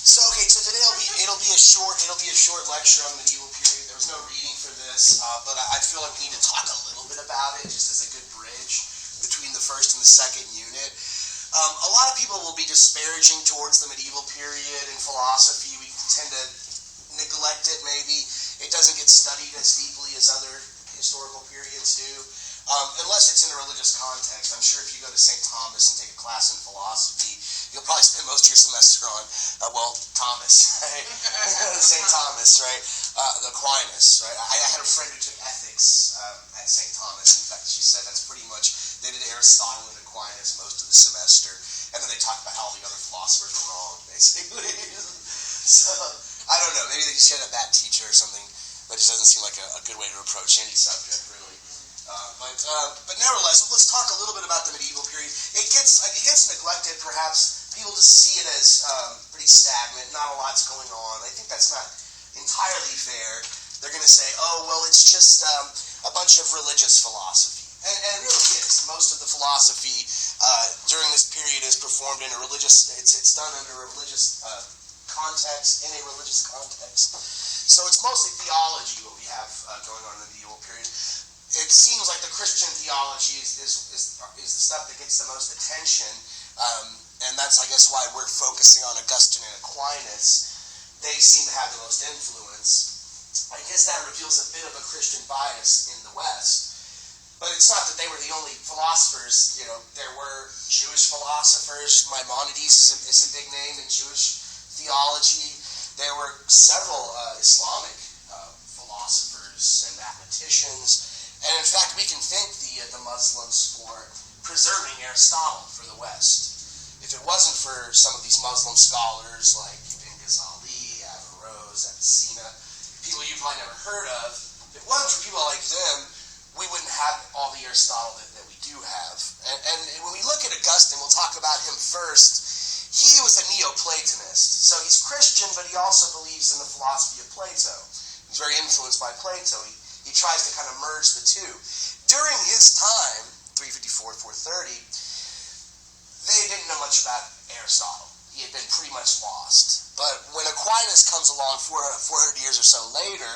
So today it'll be a short lecture on the medieval period. There was no reading for this, but I feel like we need to talk a little bit about it, just as a good bridge between the first and the second unit. A lot of people will be disparaging towards the medieval period in philosophy. We tend to neglect it, maybe. It doesn't get studied as deeply as other historical periods do, unless it's in a religious context. I'm sure if you go to St. Thomas and take a class in philosophy, you'll probably spend most of your semester on, Thomas, right? St. Thomas, right? The Aquinas, right? I had a friend who took ethics at St. Thomas. In fact, she said that's pretty much, they did Aristotle and Aquinas most of the semester, and then they talked about how all the other philosophers were wrong, basically. So, I don't know, maybe she had a bad teacher or something. That just doesn't seem like a good way to approach any subject, really. But nevertheless, let's talk a little bit about the medieval period. It gets neglected, perhaps. People just see it as pretty stagnant, not a lot's going on. I think that's not entirely fair. They're going to say, oh, well, it's just a bunch of religious philosophy. And it really is. Most of the philosophy during this period is performed in a religious, it's done under a religious context, in a religious context. So it's mostly theology what we have going on in the medieval period. It seems like the Christian theology is the stuff that gets the most attention, and that's, I guess, why we're focusing on Augustine and Aquinas. They seem to have the most influence. I guess that reveals a bit of a Christian bias in the West. But it's not that they were the only philosophers. You know, there were Jewish philosophers. Maimonides is a big name in Jewish theology. There were several Islamic philosophers and mathematicians. And in fact, we can thank the Muslims for preserving Aristotle for the West. If it wasn't for some of these Muslim scholars like Ibn Ghazali, Averroes, Avicenna, people you've probably never heard of, if it wasn't for people like them, we wouldn't have all the Aristotle that we do have. And when we look at Augustine, we'll talk about him first. He was a Neo-Platonist. So he's Christian, but he also believes in the philosophy of Plato. He's very influenced by Plato. He tries to kind of merge the two. During his time, 354 to 430, they didn't know much about Aristotle. He had been pretty much lost. But when Aquinas comes along 400 years or so later,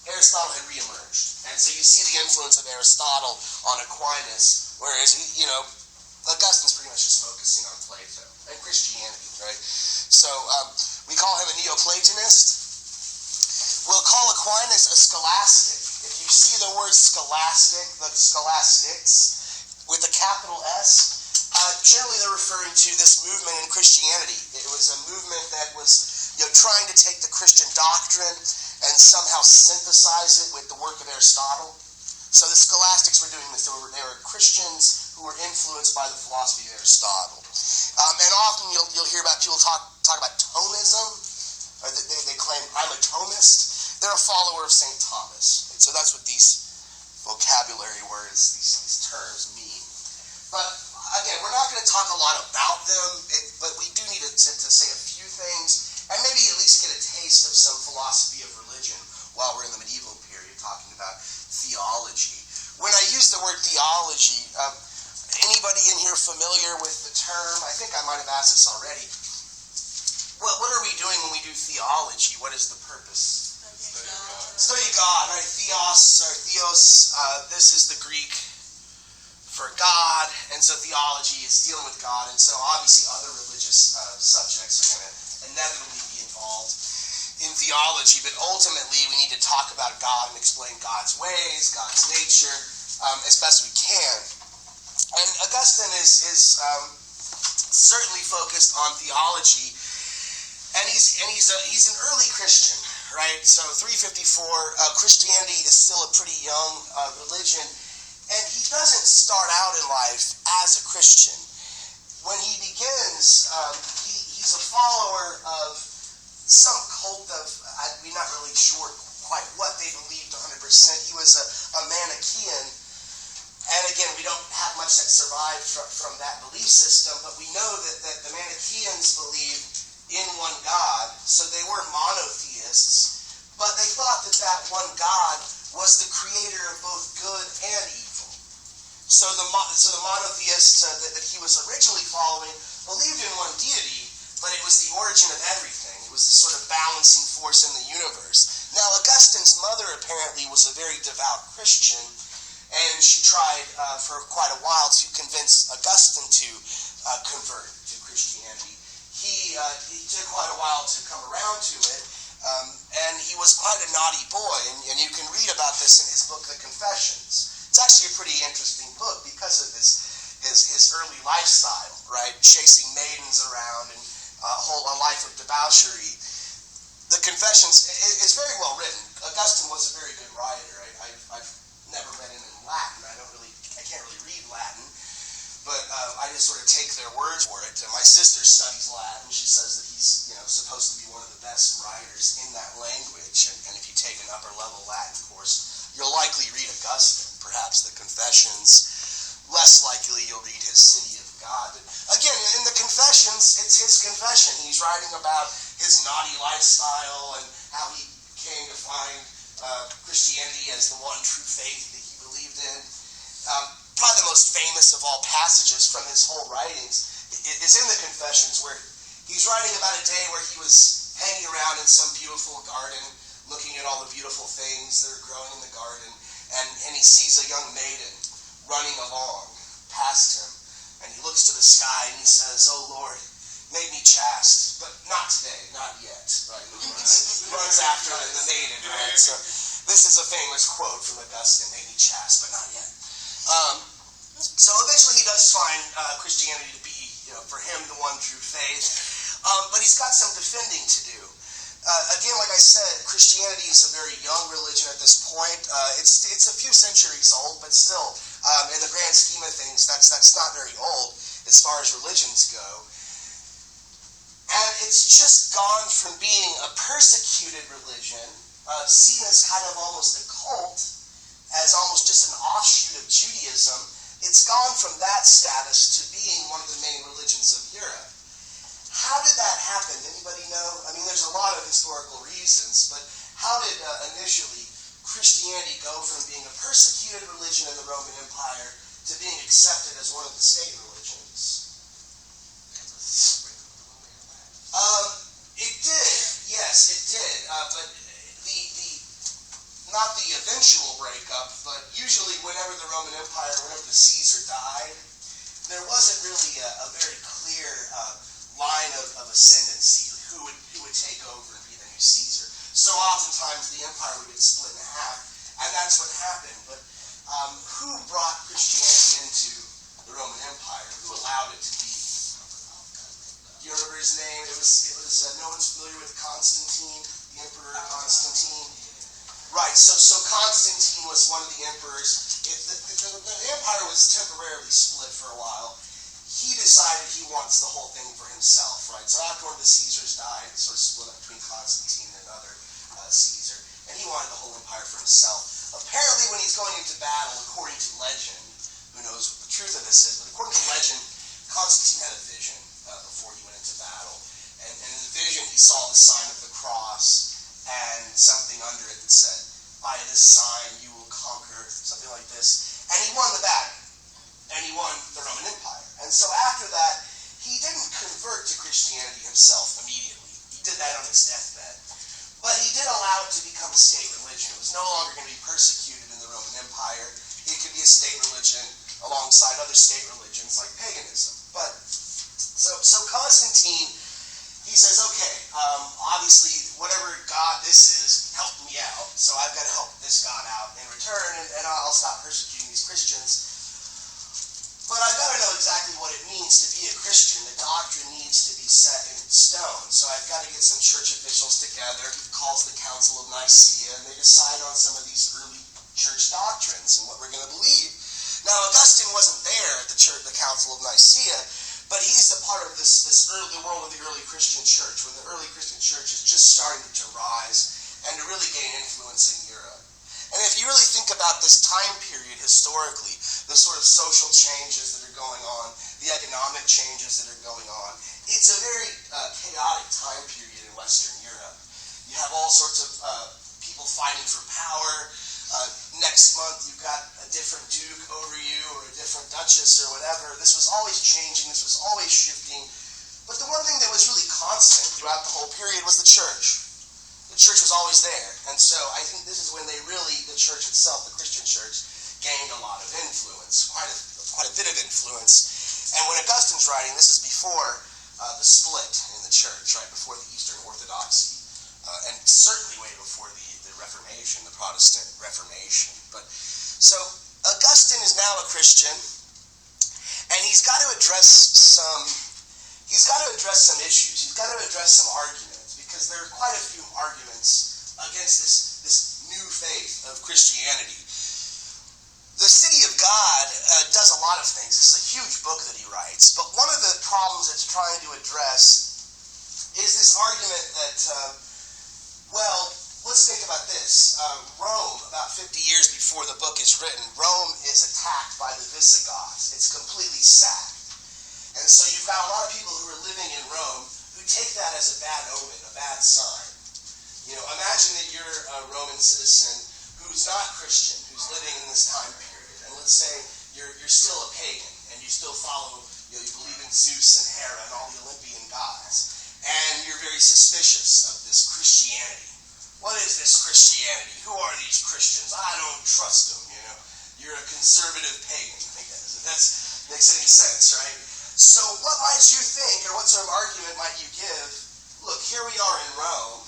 Aristotle had reemerged. And so you see the influence of Aristotle on Aquinas, whereas, Augustine's pretty much just focusing on Plato and Christianity, right? So we call him a Neo-Platonist. We'll call Aquinas a scholastic. If you see the word scholastic, the scholastics, with a capital S, generally they're referring to this movement in Christianity. It was a movement that was trying to take the Christian doctrine and somehow synthesize it with the work of Aristotle. So the scholastics were doing this. They were Christians who were influenced by the philosophy of Aristotle. And often you'll hear about people talk about Thomism. Or they claim, I'm a Thomist. They're a follower of St. Thomas. And so that's what these vocabulary words, these terms mean. But again, we're not going to talk a lot about them, but we do need to say a few things, and maybe at least get a taste of some philosophy of religion while we're in the medieval period, talking about theology. When I use the word theology, anybody in here familiar with the term? I think I might have asked this already. What are we doing when we do theology? What is the purpose? Study God, right? Theos. This is the Greek for God, and so theology is dealing with God, and so obviously other religious subjects are going to inevitably be involved in theology, but ultimately we need to talk about God and explain God's ways, God's nature, as best we can. And Augustine is certainly focused on theology, and he's an early Christian, right? So 354, Christianity is still a pretty young religion, and he doesn't start out in life as a Christian. When he begins, he's a follower of some cult of, we're not really sure quite what they believed 100%. He was a Manichaean. And again, we don't have much that survived from that belief system, but we know that the Manichaeans believed in one God, so they were monotheists, but they thought that one God was the creator of both good and evil. So the monotheists that he was originally following believed in one deity, but it was was the origin of everything. It was the sort of balancing force in the universe. Now, Augustine's mother apparently was a very devout Christian, and she tried for quite a while to convince Augustine to convert to Christianity. He took quite a while to come around to it, and he was quite a naughty boy, and you can read about this in his book, The Confessions. It's actually a pretty interesting book because of his early lifestyle, right? Chasing maidens around and a life of debauchery. The Confessions is very well written. Augustine was a very good writer. I've never read him in Latin. I can't really read Latin, but I just sort of take their word for it. My sister studies Latin. She says that he's supposed to be one of the best writers in that language, and if you take an upper level Latin course, you'll likely read Augustine, perhaps the Confessions. Less likely you'll read his City of God. But again, in the Confessions, it's his confession. He's writing about his naughty lifestyle and how he came to find Christianity as the one true faith that he believed in. Probably the most famous of all passages from his whole writings is in the Confessions, where he's writing about a day where he was hanging around in some beautiful garden, looking at all the beautiful things that are growing in the garden, and he sees a young maiden running along past him, and he looks to the sky and he says, "Oh Lord, make me chaste, but not today, not yet." Right? He runs after the maiden, right? So this is a famous quote from Augustine: "Make me chaste, but not yet." So eventually he does find Christianity to be, for him, the one true faith, but he's got some defending to do. Again, like I said, Christianity is a very young religion at this point. It's a few centuries old, but still, in the grand scheme of things, that's not very old as far as religions go. And it's just gone from being a persecuted religion, seen as kind of almost a cult, as almost just an offshoot of Judaism. It's gone from that status to being one of the main religions of Europe. How did that happen? Anybody know? I mean, there's a lot of historical reasons, but how did initially Christianity go from being a persecuted religion in the Roman Empire to being accepted as one of the state religions? It did, yes, it did, but not the eventual breakup, but usually whenever the Roman Empire, whenever the Caesar died, there wasn't really a very clear line of ascendancy, who would take over and be the new Caesar. So oftentimes the empire would get split in half, and that's what happened. But who brought Christianity into the Roman Empire? Who allowed it to be? Do you remember his name? It was no one's familiar with Constantine, the Emperor Constantine. Right, so Constantine was one of the emperors. The empire was temporarily split for a while. He decided he wants the whole thing for himself, right? So after one of the Caesars died, it sort of split up between Constantine and another Caesar, and he wanted the whole empire for himself. Apparently, when he's going into battle, according to legend, who knows what the truth of this is, but according to legend, Constantine had a vision before he went into battle, and in the vision he saw the sign of the cross and something under it that said, "By this sign you will conquer," something like this, and he won the battle. And he won the Roman Empire. And so after that, he didn't convert to Christianity himself immediately. He did that on his deathbed. But he did allow it to become a state religion. It was no longer going to be persecuted in the Roman Empire. It could be a state religion alongside other state religions like paganism. But so Constantine, he says, okay, obviously whatever God this is, help me out. So I've got to help this God out in return, and I'll stop persecuting these Christians. But I've got to know exactly what it means to be a Christian. The doctrine needs to be set in stone. So I've got to get some church officials together. He calls the Council of Nicaea, and they decide on some of these early church doctrines and what we're going to believe. Now, Augustine wasn't there at the Council of Nicaea, but he's a part of the world of the early Christian church, when the early Christian church is just starting to rise and to really gain influence in Europe. And if you really think about this time period historically, the sort of social changes that are going on, the economic changes that are going on, it's a very chaotic time period in Western Europe. You have all sorts of people fighting for power. Next month you've got a different duke over you, or a different duchess, or whatever. This was always changing, this was always shifting. But the one thing that was really constant period was the church. The church was always there. And so I think this is when the church itself, the Christian church, gained a lot of influence, quite a bit of influence. And when Augustine's writing, this is before the split in the church, right, before the Eastern Orthodoxy, and certainly way before the Reformation, the Protestant Reformation. So Augustine is now a Christian, and he's got to address some issues. He's got to address some arguments, because there are quite a few arguments against this new faith of Christianity. The City of God does a lot of things. This is a huge book that he writes, but one of the problems it's trying to address is this argument that, let's think about this. Rome, about 50 years before the book is written, Rome is attacked by the Visigoths. It's completely sacked. And so you've got a lot of people who are living in Rome who take that as a bad omen, a bad sign. Imagine that you're a Roman citizen who's not Christian, who's living in this time period. And let's say you're still a pagan, and you still follow, you believe in Zeus and Hera and all the Olympian gods. And you're very suspicious of this Christianity. What is this Christianity? Who are these Christians? I don't trust them, You're a conservative pagan, I guess. If that makes any sense, right? So what might you think, or what sort of argument might you give? Look, here we are in Rome,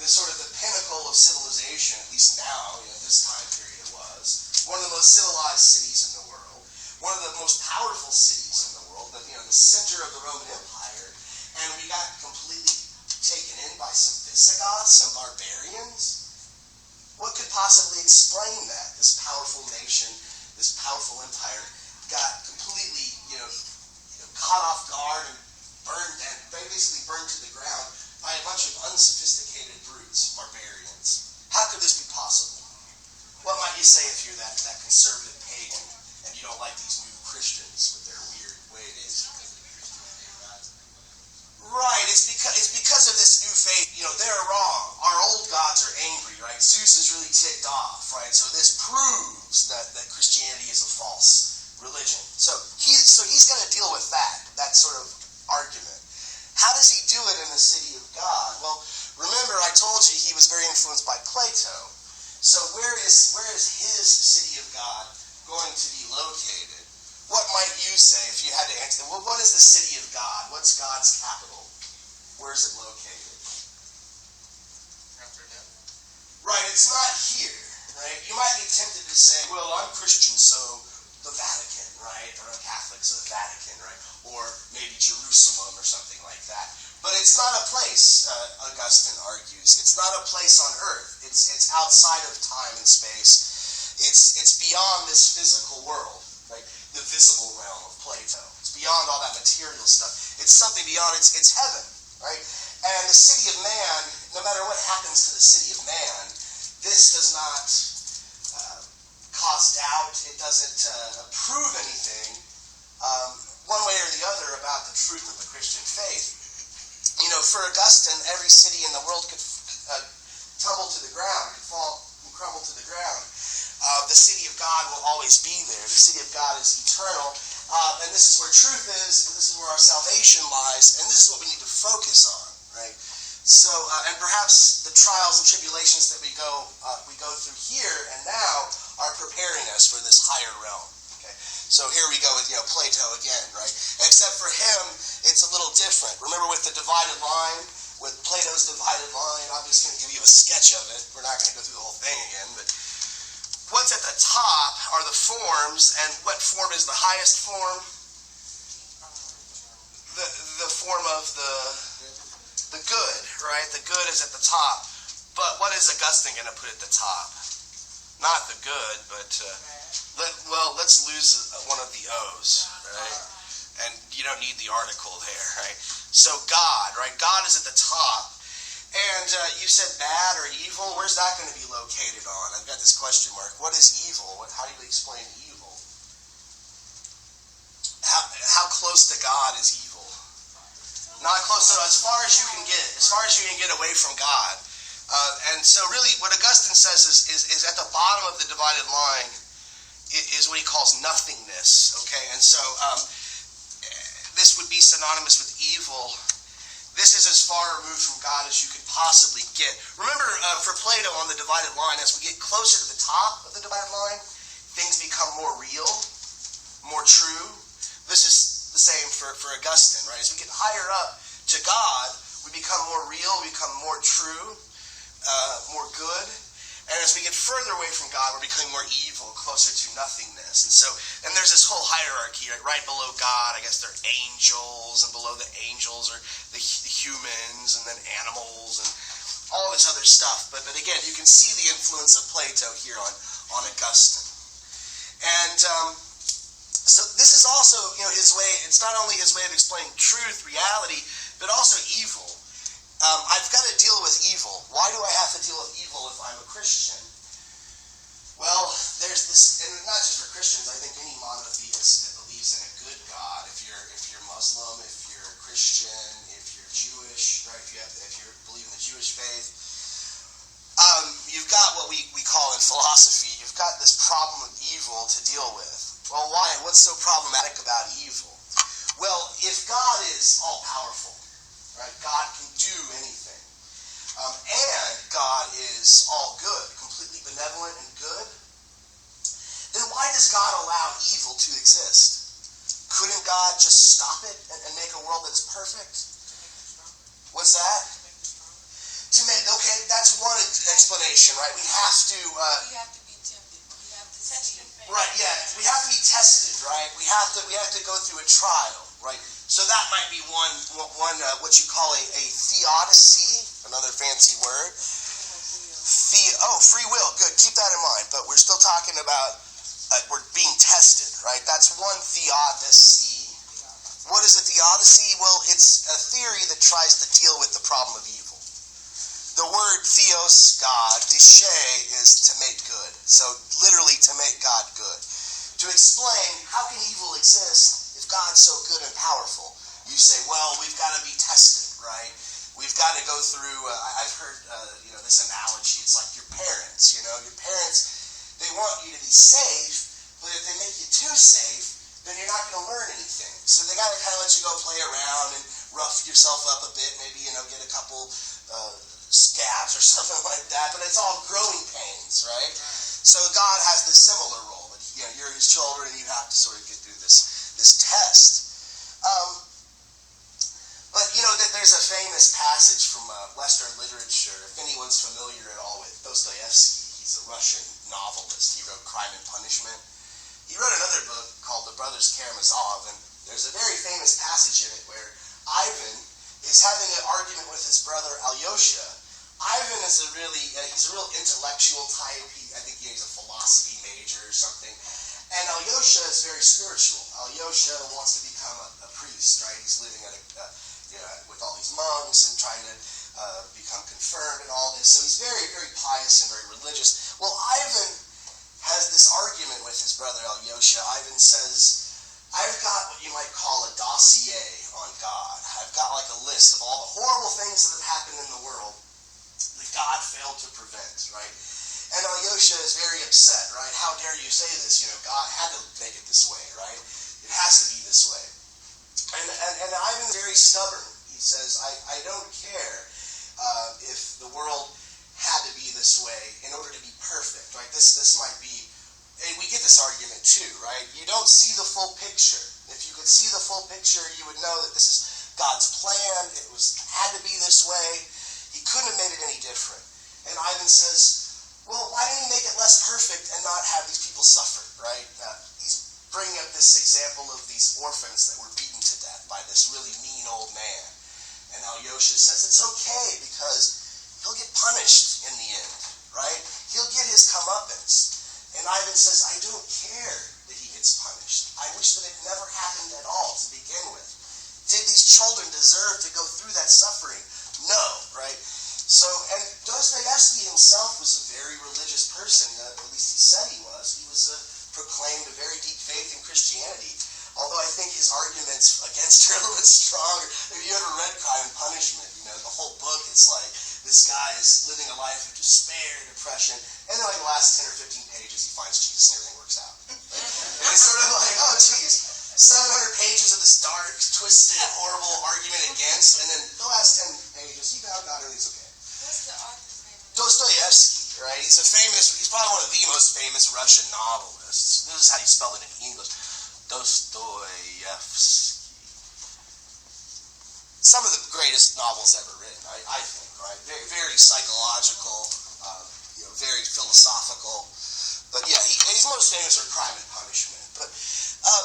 this sort of the pinnacle of civilization, at least now, this time period it was. One of the most civilized cities in the world. One of the most powerful cities in the world, the center of the Roman Empire. And we got completely taken in by some Visigoths, some barbarians. What could possibly explain that? This powerful nation, this powerful empire got completely, caught off guard and basically burned to the ground by a bunch of unsophisticated brutes, barbarians. How could this be possible? What might you say if you're that conservative pagan and you don't like these new Christians with their weird way it is? Right, it's because of this new faith, they're wrong. Our old gods are angry, right? Zeus is really ticked off, right? So this proves that Christianity is a false religion. So he's going to deal with that sort of argument. How does he do it in the City of God? Well, remember I told you he was very influenced by Plato. So where is his City of God going to be located? What might you say if you had to answer? Well, what is the City of God? What's God's capital? Where is it located? Amsterdam. Right, it's not here, right? You might be tempted to say, well, I'm Christian, so the Vatican, right? Or I'm Catholic, so the Vatican, right? Or maybe Jerusalem or something like that. But it's not a place, Augustine argues. It's not a place on earth. It's outside of time and space. It's beyond this physical world, right? The visible realm of Plato. It's beyond all that material stuff. It's something beyond. It's heaven, right? And the city of man, no matter what happens to the city of man, this does not cause doubt. It doesn't prove anything one way or the other about the truth of the Christian faith. For Augustine, every city in the world could tumble to the ground, could fall and crumble to the ground. The city of God will always be there. The city of God is eternal. And this is where truth is, and this is where our salvation lies, and this is what we need to focus on, right? So, and perhaps the trials and tribulations that we go through here and now are preparing us for this higher realm. Okay? So here we go with Plato again, right? Except for him, it's a little different. Remember with the divided line, with Plato's divided line, I'm just going to give you a sketch of it. We're not going to go through the whole thing again, but what's at the top are the forms, and what form is the highest form? The form of the good, right? The good is at the top. But what is Augustine going to put at the top? Not the good, but let's lose one of the O's, right? And you don't need the article there, right? So God, right? God is at the top. And you said bad or evil. Where's that going to be located on? I've got this question mark. What is evil? How do you explain evil? How close to God is evil? Not close to, as far as you can get. As far as you can get away from God. And so really what Augustine says is at the bottom of the divided line is what he calls nothingness. Okay, and so this would be synonymous with evil. This is as far removed from God as you could possibly get. Remember, for Plato on the divided line, as we get closer to the top of the divided line, things become more real, more true. This is the same for Augustine, right? As we get higher up to God, we become more real, we become more true, more good. And as we get further away from God, we're becoming more evil, closer to nothingness. And there's this whole hierarchy, right below God. I guess there are angels, and below the angels are the humans, and then animals, and all this other stuff. But again, you can see the influence of Plato here on Augustine. And so this is also, his way. It's not only his way of explaining truth, reality, but also evil. I've got to deal with evil. Why do I have to deal with evil if I'm a Christian? Well, there's this, and not just for Christians. I think any monotheist that believes in a good God, if you're Muslim, if you're a Christian, if you're Jewish, right? If you believe in the Jewish faith, you've got what we call in philosophy. You've got this problem of evil to deal with. Well, why? What's so problematic about evil? Well, if God is all powerful, right? God can do anything. And God is all good, completely benevolent and good. Then why does God allow evil to exist? Couldn't God just stop it and make a world that's perfect? What's that? Okay, that's one explanation, right? We have to... you have to be tempted. You have to test your faith. Right, yeah. We have to be tested, right? We have to go through a trial, right? So that might be one what you call a theodicy, another fancy word. Free will. Good. Keep that in mind. But we're still talking about we're being tested, right? That's one theodicy. What is a theodicy? Well, it's a theory that tries to deal with the problem of evil. The word theos, God, dishe, is to make good. So literally to make God good. To explain how can evil exist if God's so good and powerful. You say, well, we've got to be tested, right? We've got to go through, I've heard, this analogy. It's like your parents, Your parents, they want you to be safe, but if they make you too safe, then you're not going to learn anything. So they got to kind of let you go play around and rough yourself up a bit, maybe, get a couple scabs or something like that, but it's all growing pains, right? So God has this similar role. But, you're his children, and you have to sort of get through this test. But there's a famous passage from Western literature. If anyone's familiar at all with Dostoevsky, he's a Russian novelist. He wrote Crime and Punishment. He wrote another book called The Brothers Karamazov, and there's a very famous passage in it where Ivan is having an argument with his brother Alyosha. Ivan is he's a real intellectual type. I think he's a philosophy major or something. And Alyosha is very spiritual. Alyosha wants to become a priest, right? He's living with all these monks and trying to become confirmed and all this. So he's very, very pious and very religious. Well, Ivan has this argument with his brother Alyosha. Ivan says, I've got what you might call a dossier on God. I've got like a list of all the horrible things that have happened in the world that God failed to prevent, right? And Alyosha is very upset, right? How dare you say this? God had to make it this way, right? It has to be this way. And Ivan's very stubborn. He says, I don't care if the world had to be this way in order to be perfect, right? This might be, and we get this argument too, right? You don't see the full picture. If you could see the full picture, you would know that this is God's plan. It had to be this way. He couldn't have made it any different. And Ivan says, well, why didn't he make it less perfect and not have these people suffer, right? He's bringing up this example of these orphans that were beaten to death by this really mean old man. And Alyosha says it's okay because he'll get punished in the end, right? He'll get his comeuppance. And Ivan says, I don't care that he gets punished. I wish that it never happened at all to begin with. Did these children deserve to go through that suffering? No, right? So, and Dostoevsky himself was a very religious person, at least he said he was. He was proclaimed a very deep faith in Christianity, although I think his arguments against her are a little bit stronger. Have you ever read Crime and Punishment? The whole book, it's like this guy is living a life of despair, depression, and then like the last 10 or 15 pages he finds Jesus and everything works out. And it's sort of like, oh geez, 700 pages of this dark, twisted, horrible argument against, and then the last 10 pages, he found God, everything's okay. What's the author's name? Dostoevsky, right? He's probably one of the most famous Russian novelists. This is how you spell it in English. Dostoevsky. Some of the greatest novels ever written, I think, right? Very, very psychological, very philosophical. But yeah, he's most famous for Crime and Punishment. But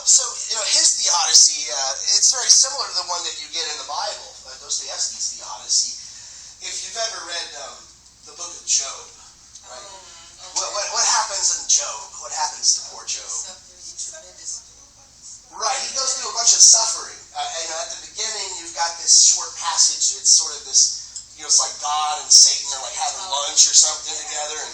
so his Theodicy, it's very similar to the one that you get in the Bible, Dostoevsky's Theodicy. If you've ever read the book of Job, right? Okay. What happens in Job? What happens to poor Job? Right, he goes through a bunch of suffering. At the beginning, you've got this short passage. It's sort of this, it's like God and Satan are like having lunch or something together, and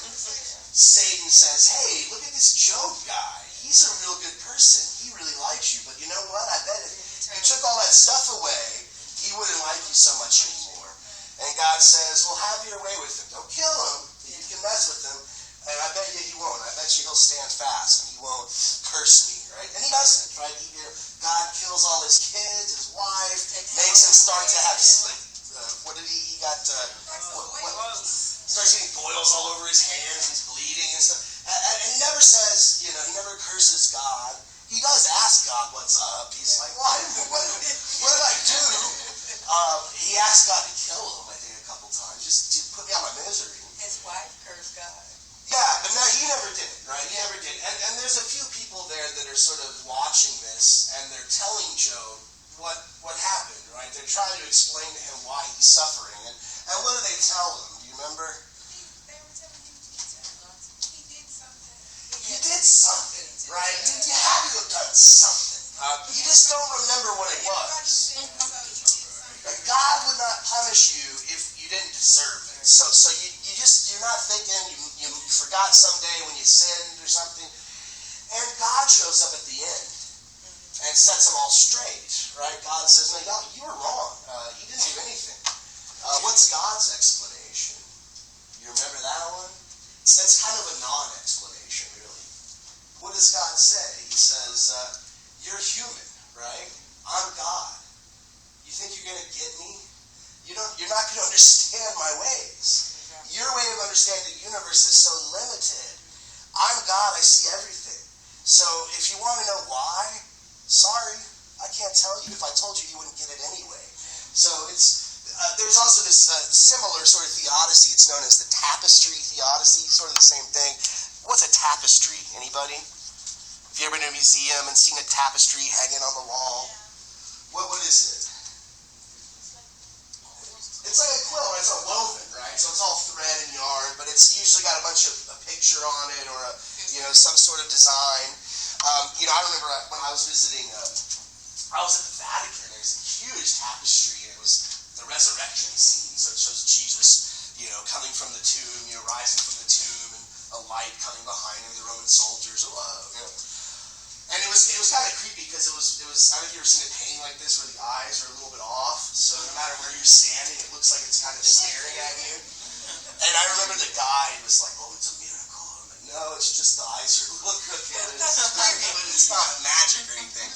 Satan says, "Hey, look at this Job guy. He's a real good person. He really likes you. But you know what? I bet if you took all that stuff away, he wouldn't like you so much anymore." And God says, "Well, have your way with him. Don't kill him. You can mess with him. And I bet you he won't. I bet you he'll stand fast and he won't curse me." Right? And he doesn't. Right? God kills all his kids, his wife, makes him start to have, what did he got, starts getting boils all over his hands, he's bleeding and stuff. And he never says, he never curses God. He does ask God what's up. He's like, what did I do? He asked God to kill him, I think, a couple times, just to put me out of my misery. His wife cursed God. Yeah, but no, he never did, right? He never did. And there's a few people there that are sort of watching this, and they're telling Job what happened, right? They're trying to explain to him why he's suffering. And what do they tell him? Do you remember? They were telling him he did something. You did something, right? You had to have done something. You just don't remember what it was. God would not punish you if you didn't deserve it. So you're not thinking you forgot someday when you sinned or something. And God shows up at the end and sets them all straight, right? God says, "No, you were wrong. He didn't do anything." What's God's explanation? You remember that one? That's kind of a non-explanation, really. What does God say? He says, "You're human, right? I'm God. You think you're going to get me? You're not going to understand my ways. Your way of understanding the universe is so limited. I'm God, I see everything. So if you want to know why, sorry, I can't tell you. If I told you, you wouldn't get it anyway." So there's also this similar sort of theodicy. It's known as the tapestry theodicy, sort of the same thing. What's a tapestry? Anybody? Have you ever been to a museum and seen a tapestry hanging on the wall? What is it? It's like a quilt, right? It's a woven, right? So it's all thread and yarn, but it's usually got a bunch of a picture on it or some sort of design. I remember when I was visiting, I was at the Vatican. There's a huge tapestry, and it was the resurrection scene. So it shows Jesus, coming from the tomb, rising from the tomb, and a light coming behind him. The Roman soldiers, And it was kind of creepy because it was. I don't know if you ever seen a painting like this where the eyes are a little bit off. So no matter where you're standing, it looks like it's kind of staring at you. And I remember the guy was like, "Oh, it's a miracle." I'm like, "No, it's just the eyes are a little crooked. It's creepy, but it's not magic or anything."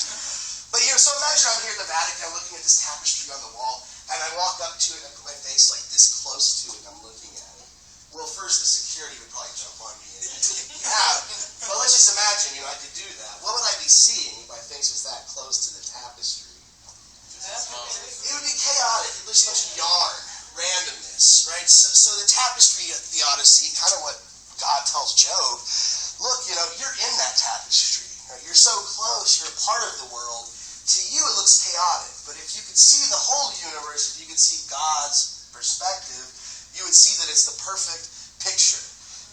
But so imagine I'm here at the Vatican, I'm looking at this tapestry on the wall, and I walk up to it and I put my face like this close to it, and I'm looking at it. Well, first the security would probably jump on me and take me out. But let's just imagine, I could do that. What would I be seeing if my face was that close to the tapestry? It would be chaotic. It was a bunch of yarn, randomness, right? So the tapestry theodicy, kind of what God tells Job, look, you're in that tapestry. Right? You're so close. You're a part of the world. To you, it looks chaotic. But if you could see the whole universe, if you could see God's perspective, you would see that it's the perfect picture.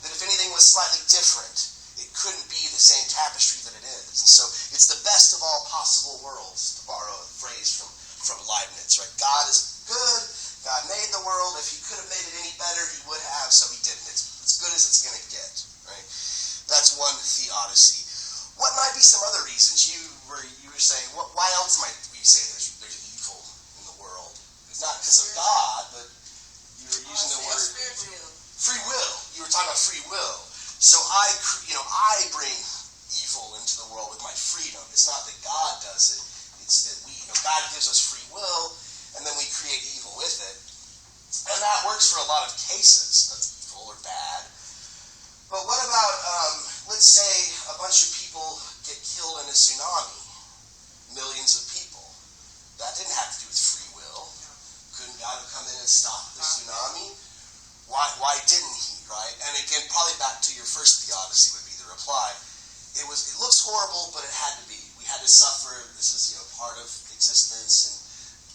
That if anything was slightly different, it couldn't be the same tapestry that it is. And so it's the best of all possible worlds, to borrow a phrase from Leibniz, right? God is good. God made the world. If he could have made it any better, he would have, so he didn't. It's as good as it's going to get, right? That's one theodicy. What might be some other reasons? You were saying, why else might we say there's evil in the world? It's not because of God, but you were using the word free will. You were talking about free will. So I bring evil into the world with my freedom. It's not that God does it. works for a lot of cases of evil or bad. But what about, let's say a bunch of people get killed in a tsunami? Millions of people. That didn't have to do with free will. Couldn't God have come in and stopped the tsunami? Why didn't he, right? And again, probably back to your first theodicy would be the reply. It looks horrible, but it had to be. We had to suffer. This is, part of existence, and,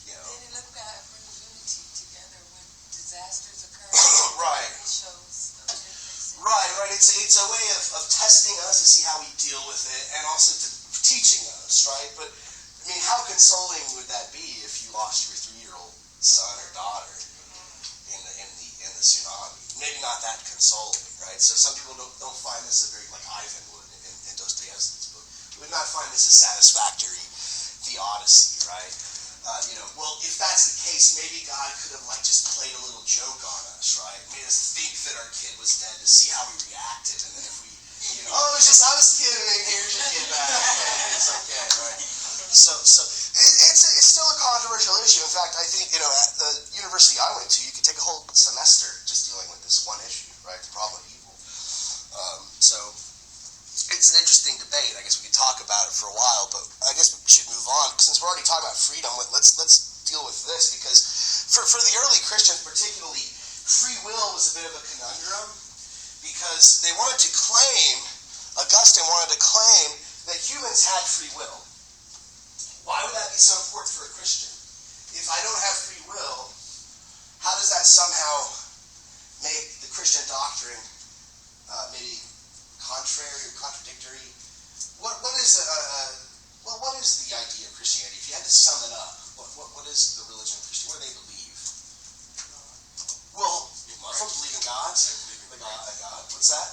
Then it looked at bring unity together when disasters occur. Right. It shows a difference. Right. It's a way of testing us to see how we deal with it, and also teaching us, right? But I mean, how consoling would that be if you lost your 3-year-old son or daughter in the tsunami? Maybe not that consoling, right? So some people don't find this a very, like Ivan would in Dostoevsky's book, would not find this a satisfactory theodicy, right? Well, if that's the case, maybe God could have just played a little joke on us, right? Made us think that our kid was dead to see how we reacted, and then if we, I was kidding. Here's your kid back. It's okay, right? So it's still a controversial issue. In fact, I think at the university I went to, you could take a whole semester just dealing with this one issue, right? The problem of evil. So it's an interesting debate. I guess we could talk about it for a while, but I guess we should move on. Since we're already talking about freedom, let's deal with this, because for the early Christians particularly, free will was a bit of a conundrum, because they wanted to claim, Augustine wanted to claim that humans had free will. Why would that be so important for a Christian? If I don't have free will, how does that somehow make the Christian doctrine maybe contrary or contradictory? What is the idea of Christianity? If you had to sum it up, what is the religion of Christianity? What do they believe? Well, Muslims believe in God. God. What's that?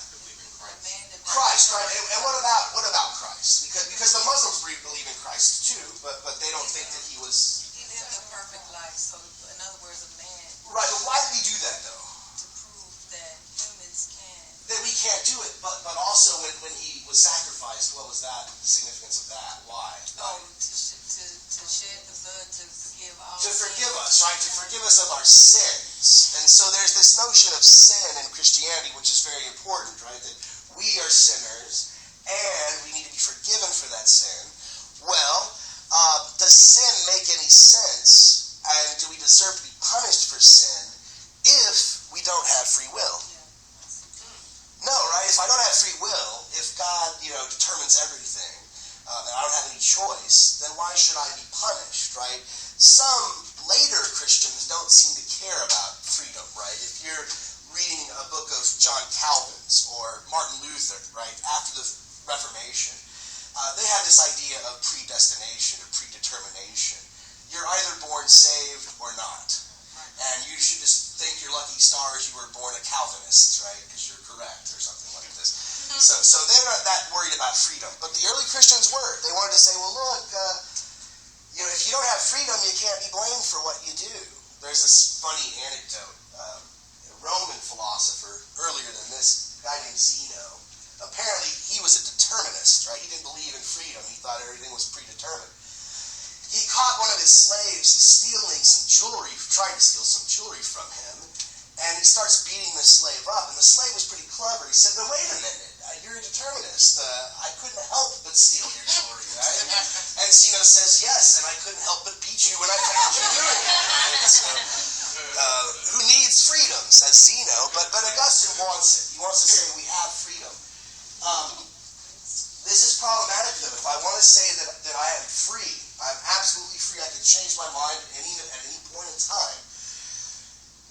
Christ, right? And what about Christ? Because the Muslims believe in Christ too, but they don't think that he was. He lived a perfect life, so in other words, a man. Right, but why did he do that though? To prove that humans can. That we can't do it, but also when he was sacrificed, what was that? The significance of that? Why? To shed the blood to forgive all. To forgive us, right? To forgive us of our sins. And so there's this notion of sin in Christianity, which is very important, right? That we are sinners, and we need to be forgiven for that sin. Well, does sin make any sense? And do we deserve to be punished for sin if we don't have free will? No, right? If I don't have free will, if God, determines everything, and I don't have any choice, then why should I be punished, right? Some later Christians don't seem to care about freedom, right? If you're reading a book of John Calvin's or Martin Luther, right, after the Reformation, they had this idea of predestination or predetermination. You're either born saved or not. And you should just thank your lucky stars you were born a Calvinist, right, because you're correct or something like this. So they're not that worried about freedom. But the early Christians were. They wanted to say, well, look, if you don't have freedom, you can't be blamed for what you do. There's this funny anecdote. A Roman philosopher earlier than this, a guy named Zeno, apparently he was a determinist, right? He didn't believe in freedom. He thought everything was predetermined. He caught one of his slaves stealing some jewelry, trying to steal some jewelry from him, and he starts beating the slave up, and the slave was pretty clever. He said, no, wait a minute, you're a determinist. I couldn't help but steal your jewelry, right? And Zeno says, yes, and I couldn't help but beat you when I found you doing it. Right? So, who needs freedom, says Zeno, but Augustine wants it. He wants to say we have freedom. This is problematic, though. If I want to say that I am free, I'm absolutely free, I can change my mind at any point in time,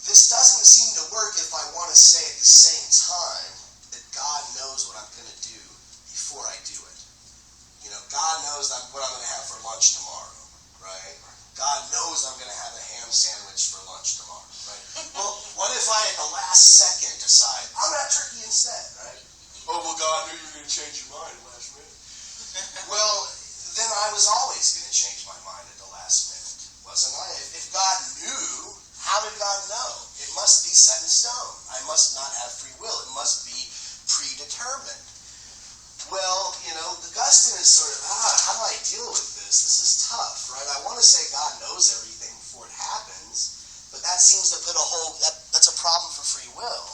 this doesn't seem to work if I want to say at the same time that God knows what I'm going to do before I do it. God knows what I'm going to have for lunch tomorrow, right? God knows I'm going to have a ham sandwich for lunch tomorrow, right? Well, what if I at the last second decide, I'm going to have turkey instead, right? Oh, well, God knew you were going to change your mind last minute. Well, then I was always going to change my mind at the last minute, wasn't I? If God knew, how did God know? It must be set in stone. I must not have free will. It must be predetermined. Well, Augustine is sort of, how do I deal with this? This is tough, right? I want to say God knows everything before it happens, but that seems to put that's a problem for free will?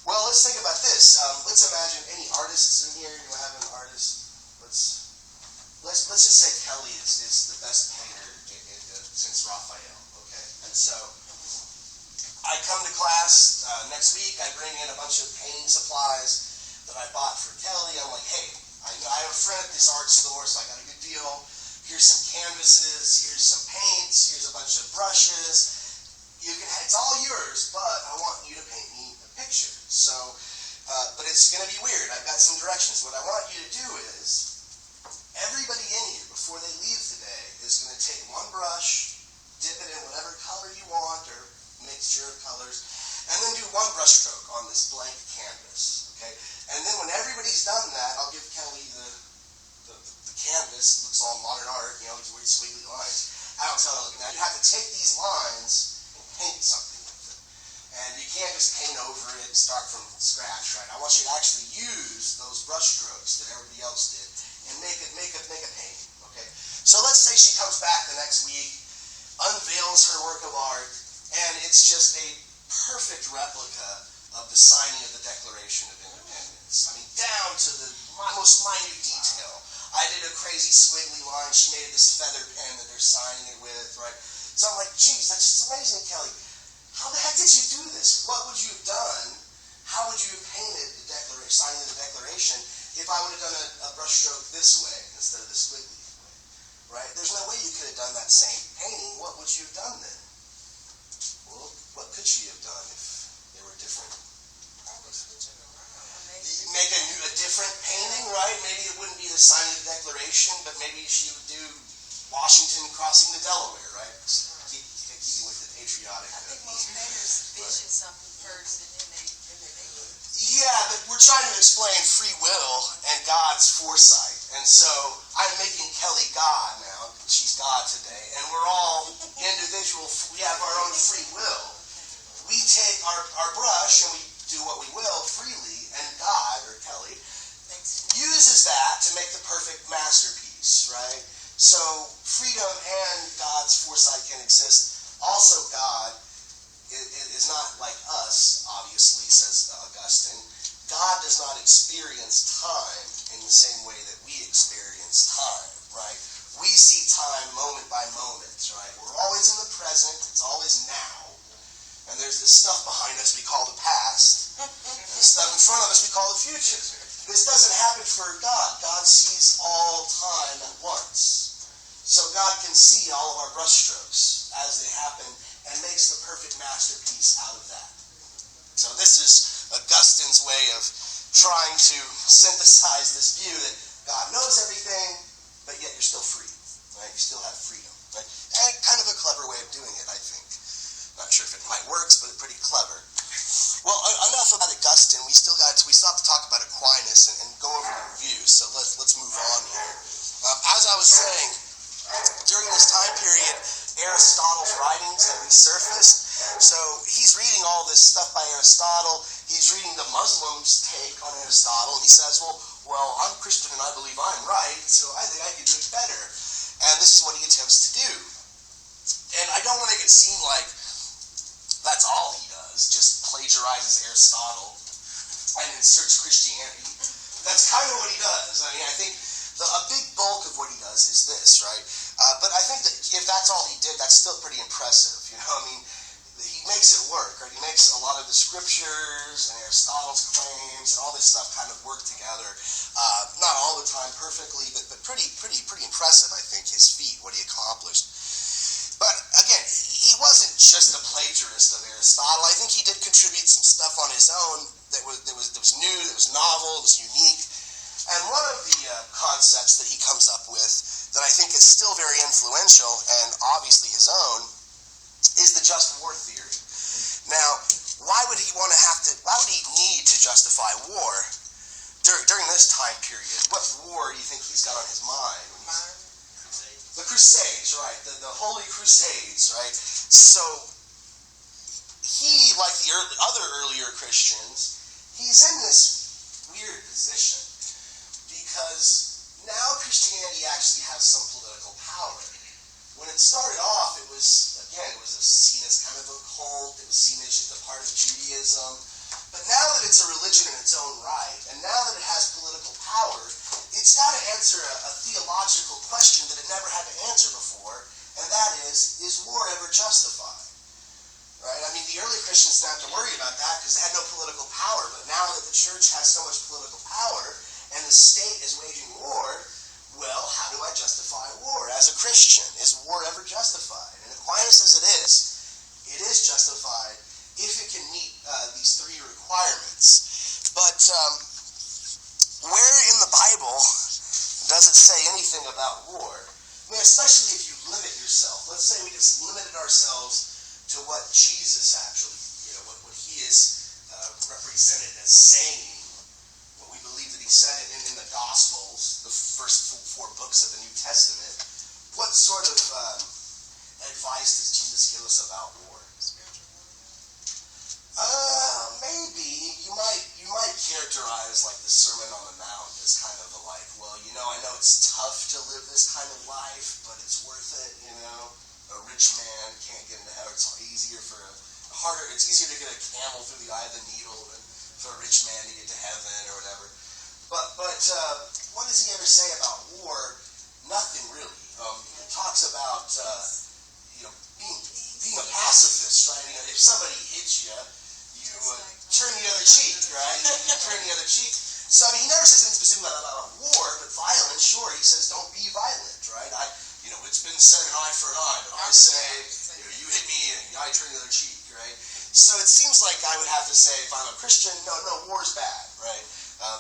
Well, let's think about this. Let's imagine any artists in here. Do I have an artist? Let's just say Kelly is the best painter since Raphael. Okay, and so I come to class next week. I bring in a bunch of painting supplies that I bought for Kelly. I'm like, hey, I have a friend at this art store, so I got a good deal. Here's some canvases. Here's some paints. Here's a bunch of brushes. It's all yours, but I want you to paint me a picture. So, but it's going to be weird. I've got some directions. What I want you to do is, everybody in here, before they leave today, is going to take one brush, dip it in whatever color you want, or mixture of colors, and then do one brush stroke on this blank canvas. Okay? And then when everybody's done that, I'll give Kelly the canvas. It looks all modern art, these weird squiggly lines. I'll tell her, now you have to take these lines and paint something with them. And you can't just paint over it and start from scratch, right? I want you to actually use those brush strokes that everybody else did and make a painting, okay? So let's say she comes back the next week, unveils her work of art, and it's just a perfect replica of the signing of the Declaration of Independence. I mean, down to the most minute detail. I did a crazy squiggly line. She made this feather pen that they're signing it with, right? So I'm like, geez, that's just amazing, Kelly. How the heck did you do this? What would you have done? How would you have painted the signing of the Declaration if I would have done a brush stroke this way instead of the squiggly way, right? There's no way you could have done that same painting. What would you have done then? Well, what could she have done if they were different? Probably switch it around. Make a different painting, right? Maybe it wouldn't be the signing of the Declaration, but maybe she would do Washington crossing the Delaware, right? Keeping with the patriotic. I think most painters vision something first, and then they do it. Yeah, but we're trying to explain free will and God's foresight. And so I'm making Kelly God now. She's God today. And we're all individual. We have our own free will. We take our brush and we do what we will freely. And God, or Kelly, uses that to make the perfect masterpiece, right? So freedom and God's foresight can exist. Also, God is not like us, obviously, says Augustine. God does not experience time in the same way that we experience time, right? We see time moment by moment, right? We're always in the present. It's always now. And there's this stuff behind us we call the past. And the stuff in front of us we call the future. This doesn't happen for God. God sees all time at once. So God can see all of our brushstrokes as they happen and makes the perfect masterpiece out of that. So this is Augustine's way of trying to synthesize this view that God knows everything, but yet you're still free, right? You still have freedom, right? And kind of a clever way of doing it, I think. Not sure if it quite works, but it's pretty clever. Well, enough about Augustine. We still have to talk about Aquinas and go over the reviews. So let's move on here. As I was saying, during this time period, Aristotle's writings have resurfaced. So he's reading all this stuff by Aristotle. He's reading the Muslims' take on Aristotle, and he says, well, I'm Christian and I believe I'm right, so I think I can do it better. And this is what he attempts to do. And I don't want to make it seem like that's all he does, just plagiarizes Aristotle and inserts Christianity. That's kind of what he does. I mean, I think a big bulk of what he does is this, right? But I think that if that's all he did, that's still pretty impressive. I mean, he makes it work, right? He makes a lot of the scriptures and Aristotle's claims and all this stuff kind of work together. Not all the time perfectly, but pretty impressive, I think, his feat, what he accomplished. But again, he wasn't just a plagiarist of Aristotle. I think he did contribute some stuff on his own that was new, that was novel, that was unique. And one of the concepts that he comes up with that I think is still very influential, and obviously his own, is the just war theory. Now, why would he need to justify war during this time period? What war do you think he's got on his mind? The Crusades, right? The Holy Crusades, right? So he, like the other earlier Christians, he's in this weird position because now Christianity actually has some political power. When it started off, it was seen as kind of a cult. It was seen as just a part of Judaism. But now that it's a religion in its own right, and now that it has political power, it's got to answer a theological question that it never had to answer before, and that is war ever justified? Right? I mean, the early Christians didn't have to worry about that because they had no political power, but now that the church has so much political power, and the state is waging war, well, how do I justify war as a Christian? Is war ever justified? And Aquinas says it is justified if it can meet these three requirements. But where in the Bible does it say anything about war? I mean, especially if you limit yourself. Let's say we just limited ourselves to what Jesus actually, what he is represented as saying, what we believe that he said in the Gospels, the first four books of the New Testament. What sort of advice does Jesus give us about war? Maybe you might characterize like the Sermon on the Mount as kind of a like, well, I know it's tough to live this kind of life, but it's worth it. A rich man can't get into heaven. It's easier to get a camel through the eye of the needle than for a rich man to get to heaven or whatever. But what does he ever say about war? Nothing really. He talks about being a pacifist, right? If somebody hits you, turn the other cheek, right? You turn the other cheek. So he never says anything specific about war, but violence, sure. He says don't be violent, right? It's been said an eye for an eye, but I say you hit me and I turn the other cheek, right? So it seems like I would have to say, if I'm a Christian, no, war's bad, right?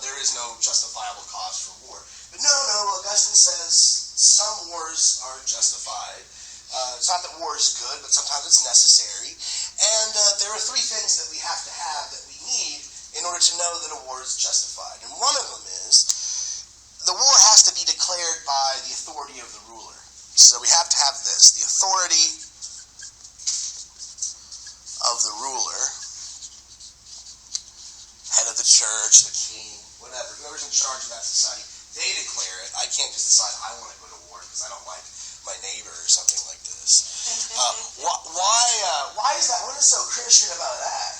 There is no justifiable cause for war. But no, Augustine says some wars are justified. It's not that war is good, but sometimes it's necessary. And there are three things that we have that we need in order to know that a war is justified. And one of them is the war has to be declared by the authority of the ruler. So we have to have this, the authority of the ruler, head of the church, the king, whatever, whoever's in charge of that society, they declare it. I can't just decide I want to go to war because I don't like my neighbor or something like this. Why is that? What is so Christian about that?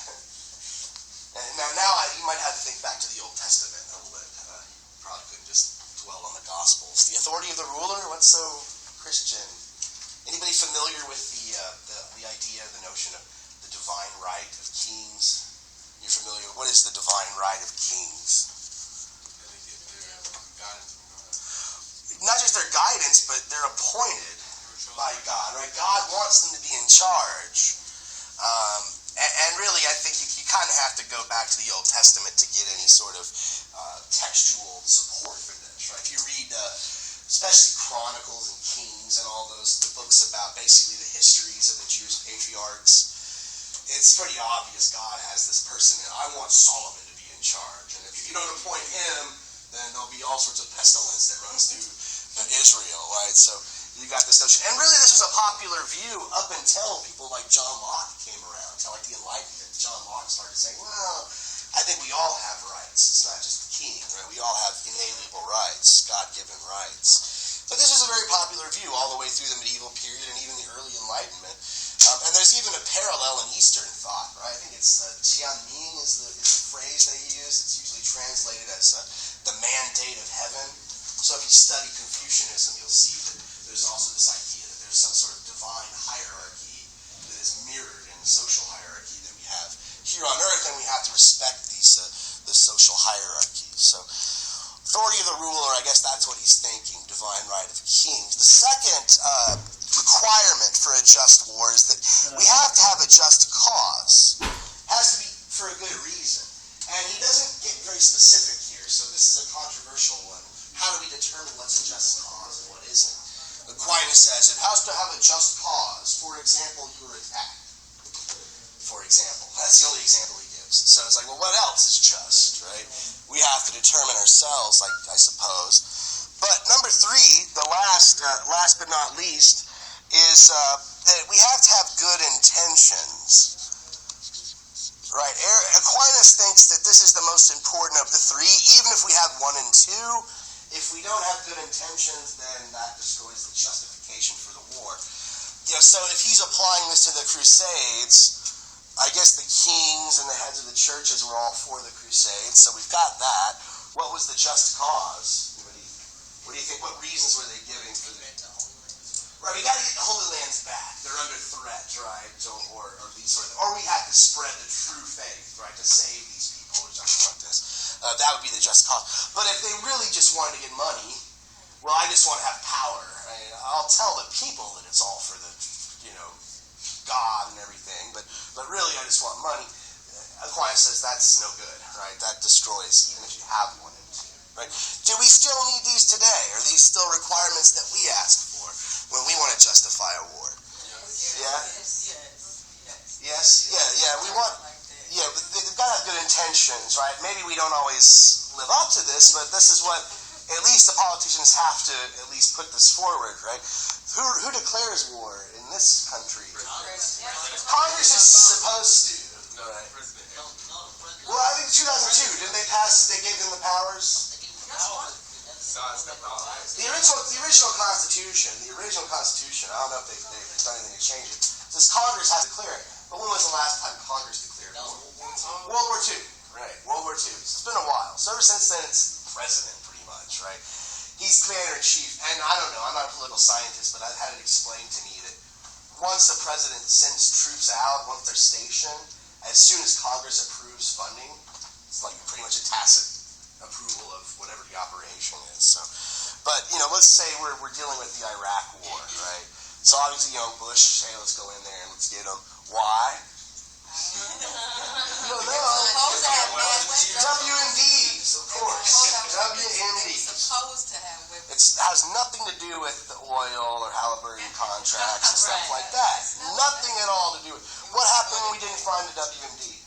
And now you might have to think back to the Old Testament a little bit. You probably couldn't just dwell on the Gospels. The authority of the ruler, what's so Christian? Anybody familiar with the idea, the notion of the divine right of kings? You're familiar? What is the divine right of kings? Not just their guidance, but they're appointed by God, right? God wants them to be in charge. And really, I think you kind of have to go back to the Old Testament to get any sort of textual support for this, right? If you read especially Chronicles and Kings and all the books about basically the histories of the Jewish patriarchs, it's pretty obvious God has this person, and I want Solomon to be in charge. And if you don't appoint him, then there'll be all sorts of pestilence that runs through Israel, right? So you got this notion. And really this was a popular view up until people like John Locke came around, until like the Enlightenment. John Locke started saying, well, I think we all have rights. It's not just the king, right? We all have inalienable rights, God-given rights. But this was a very popular view all the way through the medieval period and even the early Enlightenment. And there's even a parallel in Eastern thought, right? I think it's Tianming is the phrase they use. It's usually translated as the mandate of heaven. So if you study Confucianism, you'll see that there's also this idea that there's some sort of divine hierarchy that is mirrored in the social hierarchy that we have here on earth, and we have to respect the social hierarchies. So authority of the ruler, I guess that's what he's thinking, divine right of kings. The second requirement for a just war is that we have to have a just cause. It has to be for a good reason. And he doesn't get very specific here, so this is a controversial one. How do we determine what's a just cause and what isn't? Aquinas says it has to have a just cause. For example, you're attacked. For example. That's the only example he gives. So it's like, well, what else is just, right? We have to determine ourselves, I suppose. But number three, the last but not least, is that we have to have good intentions. Right? Aquinas thinks that this is the most important of the three, even if we have 1 and 2. If we don't have good intentions, then that destroys the justification for the war. So if he's applying this to the Crusades, I guess the king the churches were all for the Crusades, so we've got that. What was the just cause? Anybody, what do you think? What reasons were they giving for the... Right, we got to get the Holy Lands back. They're under threat, right? Or these sort of... Or we have to spread the true faith, right, to save these people or something like this. That would be the just cause. But if they really just wanted to get money, well, I just want to have power. Right? I'll tell the people that it's all for the, God and everything, but really I just want money. Aquinas says that's no good, right? That destroys even if you have one and two, right? Do we still need these today? Are these still requirements that we ask for when we want to justify a war? Yes. We want. Yeah, but they've got to have good intentions, right? Maybe we don't always live up to this, but this is what at least the politicians have to at least put this forward, right? Who declares war in this country? Congress is supposed to. Right. Well, I think 2002, didn't they pass? They gave them the powers. The original Constitution. I don't know if they've done anything to change it. Says Congress has to declare it. But when was the last time Congress declared war? World War II. Right. World War II. So it's been a while. So ever since then, it's president pretty much, right? He's commander-in-chief, and I don't know. I'm not a political scientist, but I've had it explained to me that once the president sends troops out, once they're stationed, as soon as Congress approves funding, it's like pretty much a tacit approval of whatever the operation is. So, but let's say we're dealing with the Iraq War, right? So obviously, Bush, hey, let's go in there and let's get them. Why? You don't know. WMDs, of course. WMDs. It has nothing to do with the oil or Halliburton contracts and stuff like that. Nothing at all to do with. What happened when we didn't find the WMD?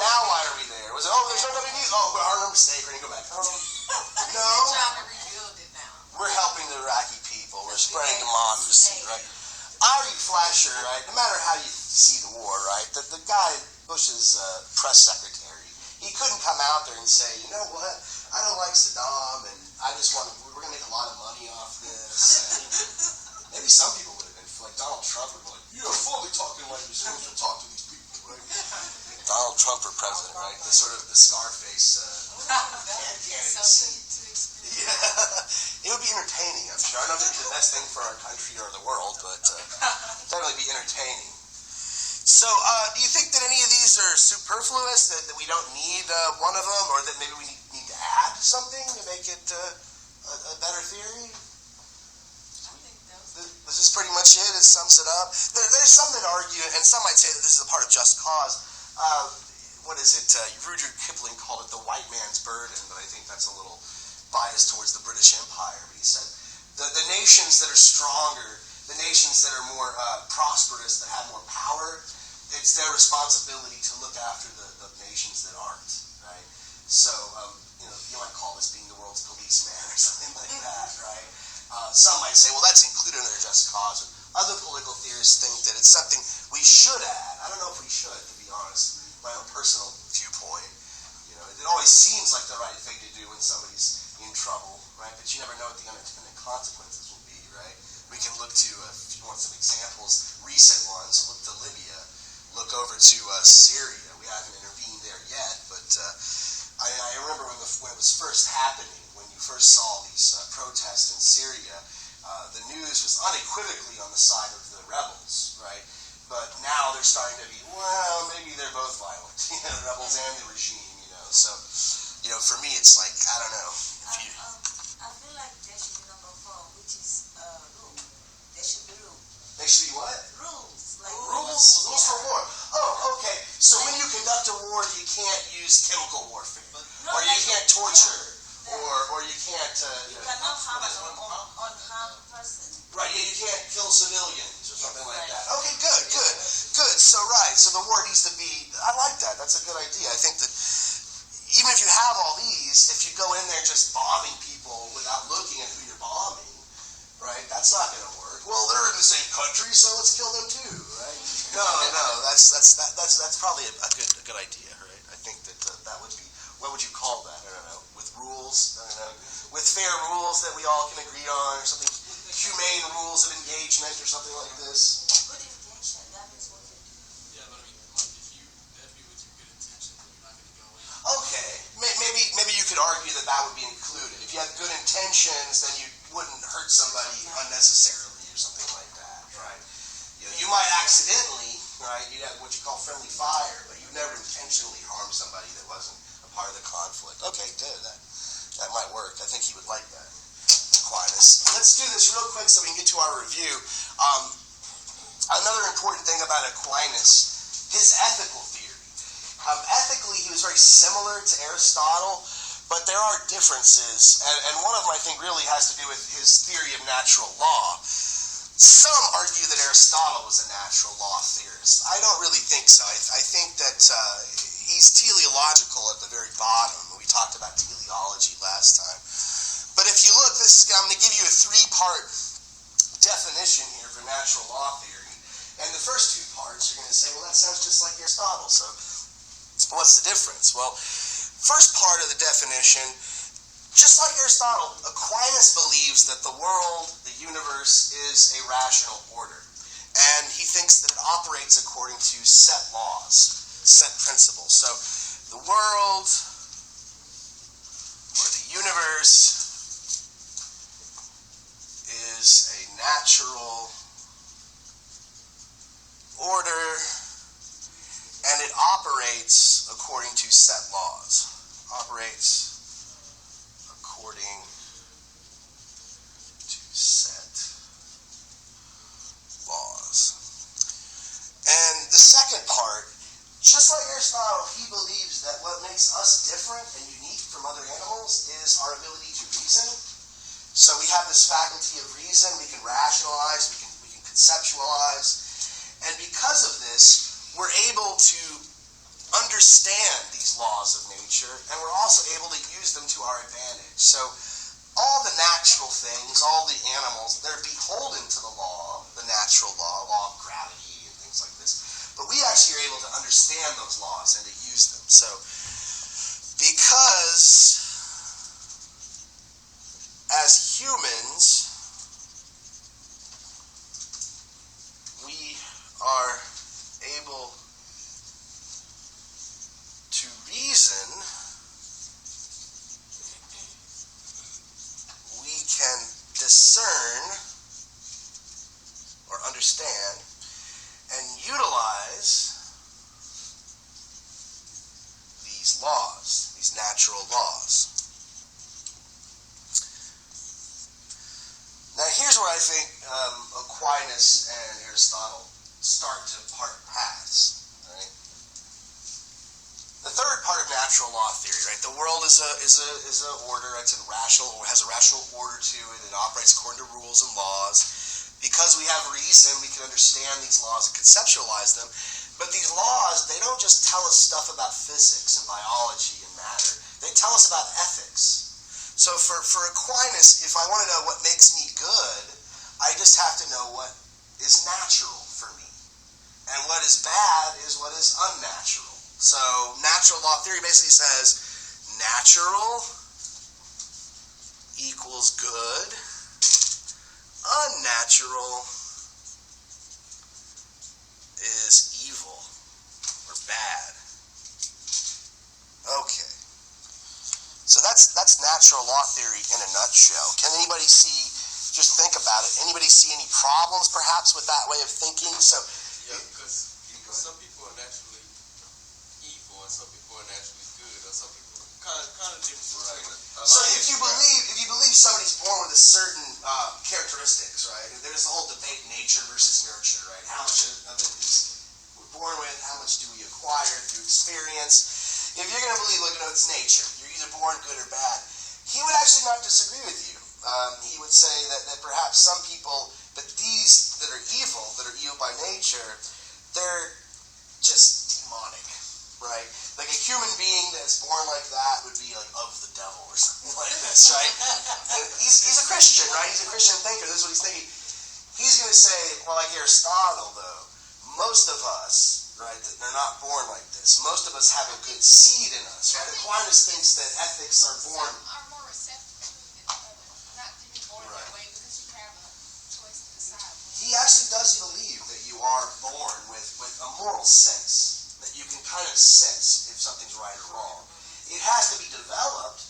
Now why are we there? Was it, there's no WMD? Our mistake. We're going to go back. No. We're helping the Iraqi people. We're spreading democracy, right? Ari Fleischer, right? No matter how you see the war, right? The guy, Bush's press secretary, he couldn't come out there and say, you know what? I don't like Saddam, and I just we're going to make a lot of money off this. And maybe some people would have been, like Donald Trump would be like, you're fully talking like you're supposed to talk to these people, right? Donald Trump for president, right? The sort of the Scarface candidacy. Yeah. It would be entertaining, I'm sure. I don't know if it would be the best thing for our country or the world, but definitely be entertaining. So, do you think that any of these are superfluous, that we don't need one of them, or that maybe we need to add something to make it a better theory? This is pretty much it. It sums it up. There's some that argue, and some might say that this is a part of just cause. What is it? Rudyard Kipling called it the white man's burden, but I think that's a little biased towards the British Empire. But he said the nations that are stronger, the nations that are more prosperous, that have more power, it's their responsibility to look after the nations that aren't, right? So, you might call this being the world's policeman or something like that, right? Some might say, well, that's included under just cause. Other political theorists think that it's something we should add. I don't know if we should, to be honest. My own personal viewpoint. It always seems like the right thing to do when somebody's in trouble, right? But you never know what the unintended consequences will be, right? We can look to, if you want some examples, recent ones, look to Libya, look over to Syria. We haven't intervened there yet, but I remember when it was first happening, when you first saw these protests in Syria, the news was unequivocally on the side of the rebels, right? But now they're starting to be, well, maybe they're both violent, the rebels and the regime, So, for me, it's like, I don't know. I feel like there should be number 4, which is rule. There should be rule. They should be what? Rules. Rules for war. Oh, okay. So when you conduct a war, you can't use chemical warfare, or you can't torture, or you can't. You cannot harm an unharmed person. Right. Yeah, you can't kill civilians or something like that. Okay, good. So the war needs to be. I like that. That's a good idea. I think that even if you have all these, if you go in there just bombing people without looking at who you're bombing, right? That's not going to work. Well, they're in the same country, so let's kill them too, right? No. That's probably a good idea, right? I think that would be. What would you call that? I don't know. With rules, I don't know. With fair rules that we all can agree on, or something. Humane rules of engagement, or something like this. Good intention. That means what you do. Yeah, but I mean, like if you right? You had what you call friendly fire, but you never intentionally harmed somebody that wasn't a part of the conflict. Okay, that might work. I think he would like that. Aquinas. Let's do this real quick so we can get to our review. Another important thing about Aquinas, his ethical theory. Ethically, he was very similar to Aristotle, but there are differences, and one of them I think really has to do with his theory of natural law. Some argue that Aristotle was a natural law theorist. I don't really think so. I think that he's teleological at the very bottom. We talked about teleology last time. But if you look, I'm going to give you a 3-part definition here for natural law theory. And the first 2 parts, you're going to say, well, that sounds just like Aristotle, so what's the difference? Well, first part of the definition, just like Aristotle, Aquinas believes that the world, the universe, is a rational order. And he thinks that it operates according to set laws, set principles. So the world, or the universe, is a natural order, and it operates according to set laws. Operates according to set laws. And the second part, just like Aristotle, he believes that what makes us different and unique from other animals is our ability to reason. So we have this faculty of reason, we can rationalize, we can conceptualize, and because of this, we're able to understand these laws of nature, and we're also able to use them to our advantage. So all the natural things, all the animals, they're beholden to the law, the natural law of gravity and things like this. But we actually are able to understand those laws and to use them. So because as humans, we are able to reason, we can discern or understand and utilize these laws, these natural laws. Now here's where I think Aquinas and Aristotle start to part paths. Right? The third part of natural law theory, right? The world is a order. It's has a rational order to it. It operates according to rules and laws. Because we have reason, we can understand these laws and conceptualize them. But these laws, they don't just tell us stuff about physics and biology and matter. They tell us about ethics. So for Aquinas, if I want to know what makes me good, I just have to know what is natural for me. And what is bad is what is unnatural. So natural law theory basically says natural equals good, unnatural is evil or bad. Okay. So that's natural law theory in a nutshell. Can anybody see, just think about it, anybody see any problems perhaps with that way of thinking? So yeah, because some people are naturally evil and some people are naturally good, or some people kind of different. Right. So if you believe somebody's born with a certain characteristics, right? There's the whole debate, nature versus nurture, right? How much of it is we're born with, how much do we acquire through experience? If you're going to believe, look, it's nature, you're either born good or bad, he would actually not disagree with you. He would say that perhaps some people, but these that are evil by nature, they're just demonic, right? Like a human being that's born like that would be like of the devil or something like this, right? And he's a Christian, right? He's a Christian thinker. This is what he's thinking. He's going to say, well, like Aristotle, though, most of us, right, they're not born like this. Most of us have a good seed in us, right? Aquinas thinks that ethics are born. Some are more receptive to it than others. Not to be born that way because you have a choice to decide. He actually does believe that you are born with a moral sense, that you can kind of sense if something's right or wrong. It has to be developed,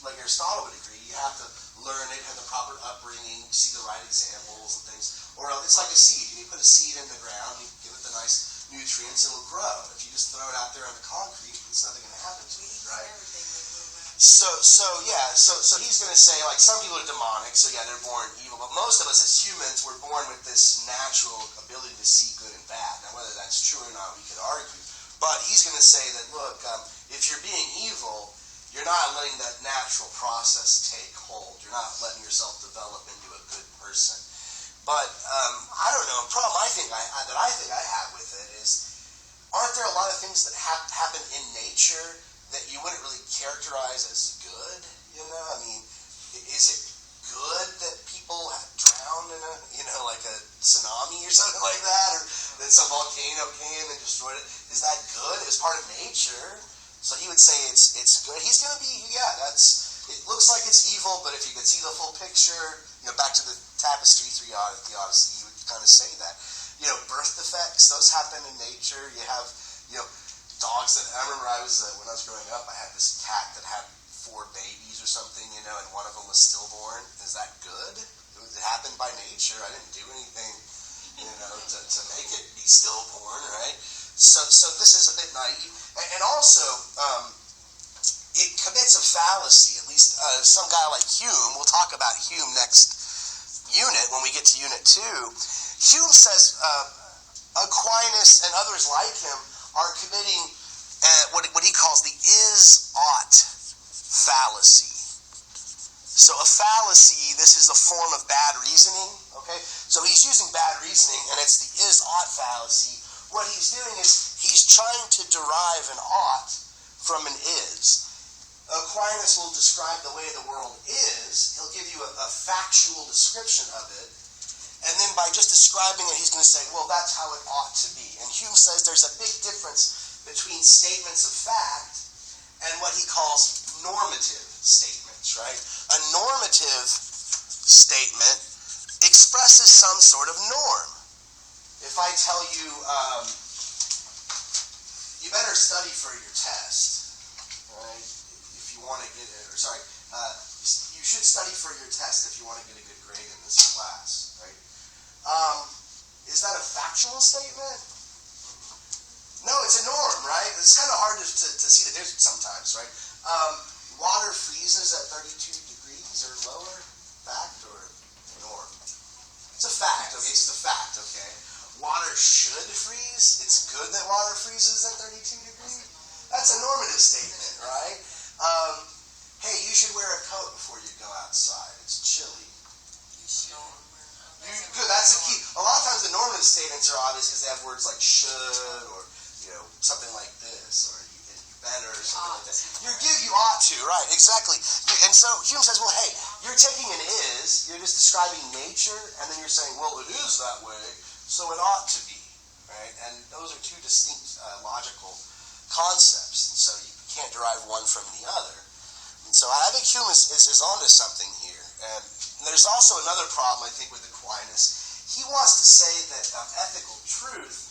like Aristotle would agree. You have to learn it, have the proper upbringing, see the right examples and things. Or it's like a seed. You put a seed in the ground, you give it the nice nutrients, it'll grow. If you just throw it out there on the concrete, it's nothing going to happen to it, right? Everything will move around. So he's going to say, like, some people are demonic, so yeah, they're born evil, but most of us as humans were born with this natural ability to see good and bad. Now, whether that's true or not, we could argue, but he's going to say that, look, if you're being evil, you're not letting that natural process take hold. You're not letting yourself develop into a good person. But I don't know. A problem I think I have with it is, aren't there a lot of things that happen in nature that you wouldn't really characterize as good? You know, I mean, is it good that people drown in like a tsunami or something like that, or that some volcano came and destroyed it? Is that good? It's part of nature. So he would say it's good. He's going to be, it looks like it's evil, but if you could see the full picture, back to the tapestry through the Odyssey, he would kind of say that. Birth defects, those happen in nature. You have, dogs that, I remember when I was growing up, I had this cat that had 4 babies or something, and one of them was stillborn. Is that good? It happened by nature. I didn't do anything, to make it be stillborn, right? So this is a bit naive. And also, it commits a fallacy, at least some guy like Hume. We'll talk about Hume next unit when we get to Unit 2. Hume says Aquinas and others like him are committing what he calls the is-ought fallacy. So a fallacy, this is a form of bad reasoning, okay? So he's using bad reasoning, and it's the is-ought fallacy. What he's doing is he's trying to derive an ought from an is. Aquinas will describe the way the world is. He'll give you a factual description of it. And then by just describing it, he's going to say, well, that's how it ought to be. And Hume says there's a big difference between statements of fact and what he calls normative statements, right? A normative statement expresses some sort of norm. If I tell you, you better study for your test, right? If you want to get it, you should study for your test if you want to get a good grade in this class, right? Is that a factual statement? No, it's a norm, right? It's kind of hard to see the difference sometimes, right? Water freezes at 32 degrees or lower. Fact or norm? It's a fact, okay? It's a fact, okay? Water should freeze. It's good that water freezes at 32 degrees. That's a normative statement, right? Hey, you should wear a coat before you go outside. It's chilly. Good, that's the key. A lot of times the normative statements are obvious because they have words like should or, something like this, or you better, or something like that. You ought to, right, exactly. And so Hume says, well, hey, you're taking an is, you're just describing nature, and then you're saying, well, it is that way, so it ought to be, right? And those are two distinct logical concepts, and so you can't derive one from the other. And so I think Hume is onto something here. And there's also another problem, I think, with Aquinas. He wants to say that ethical truth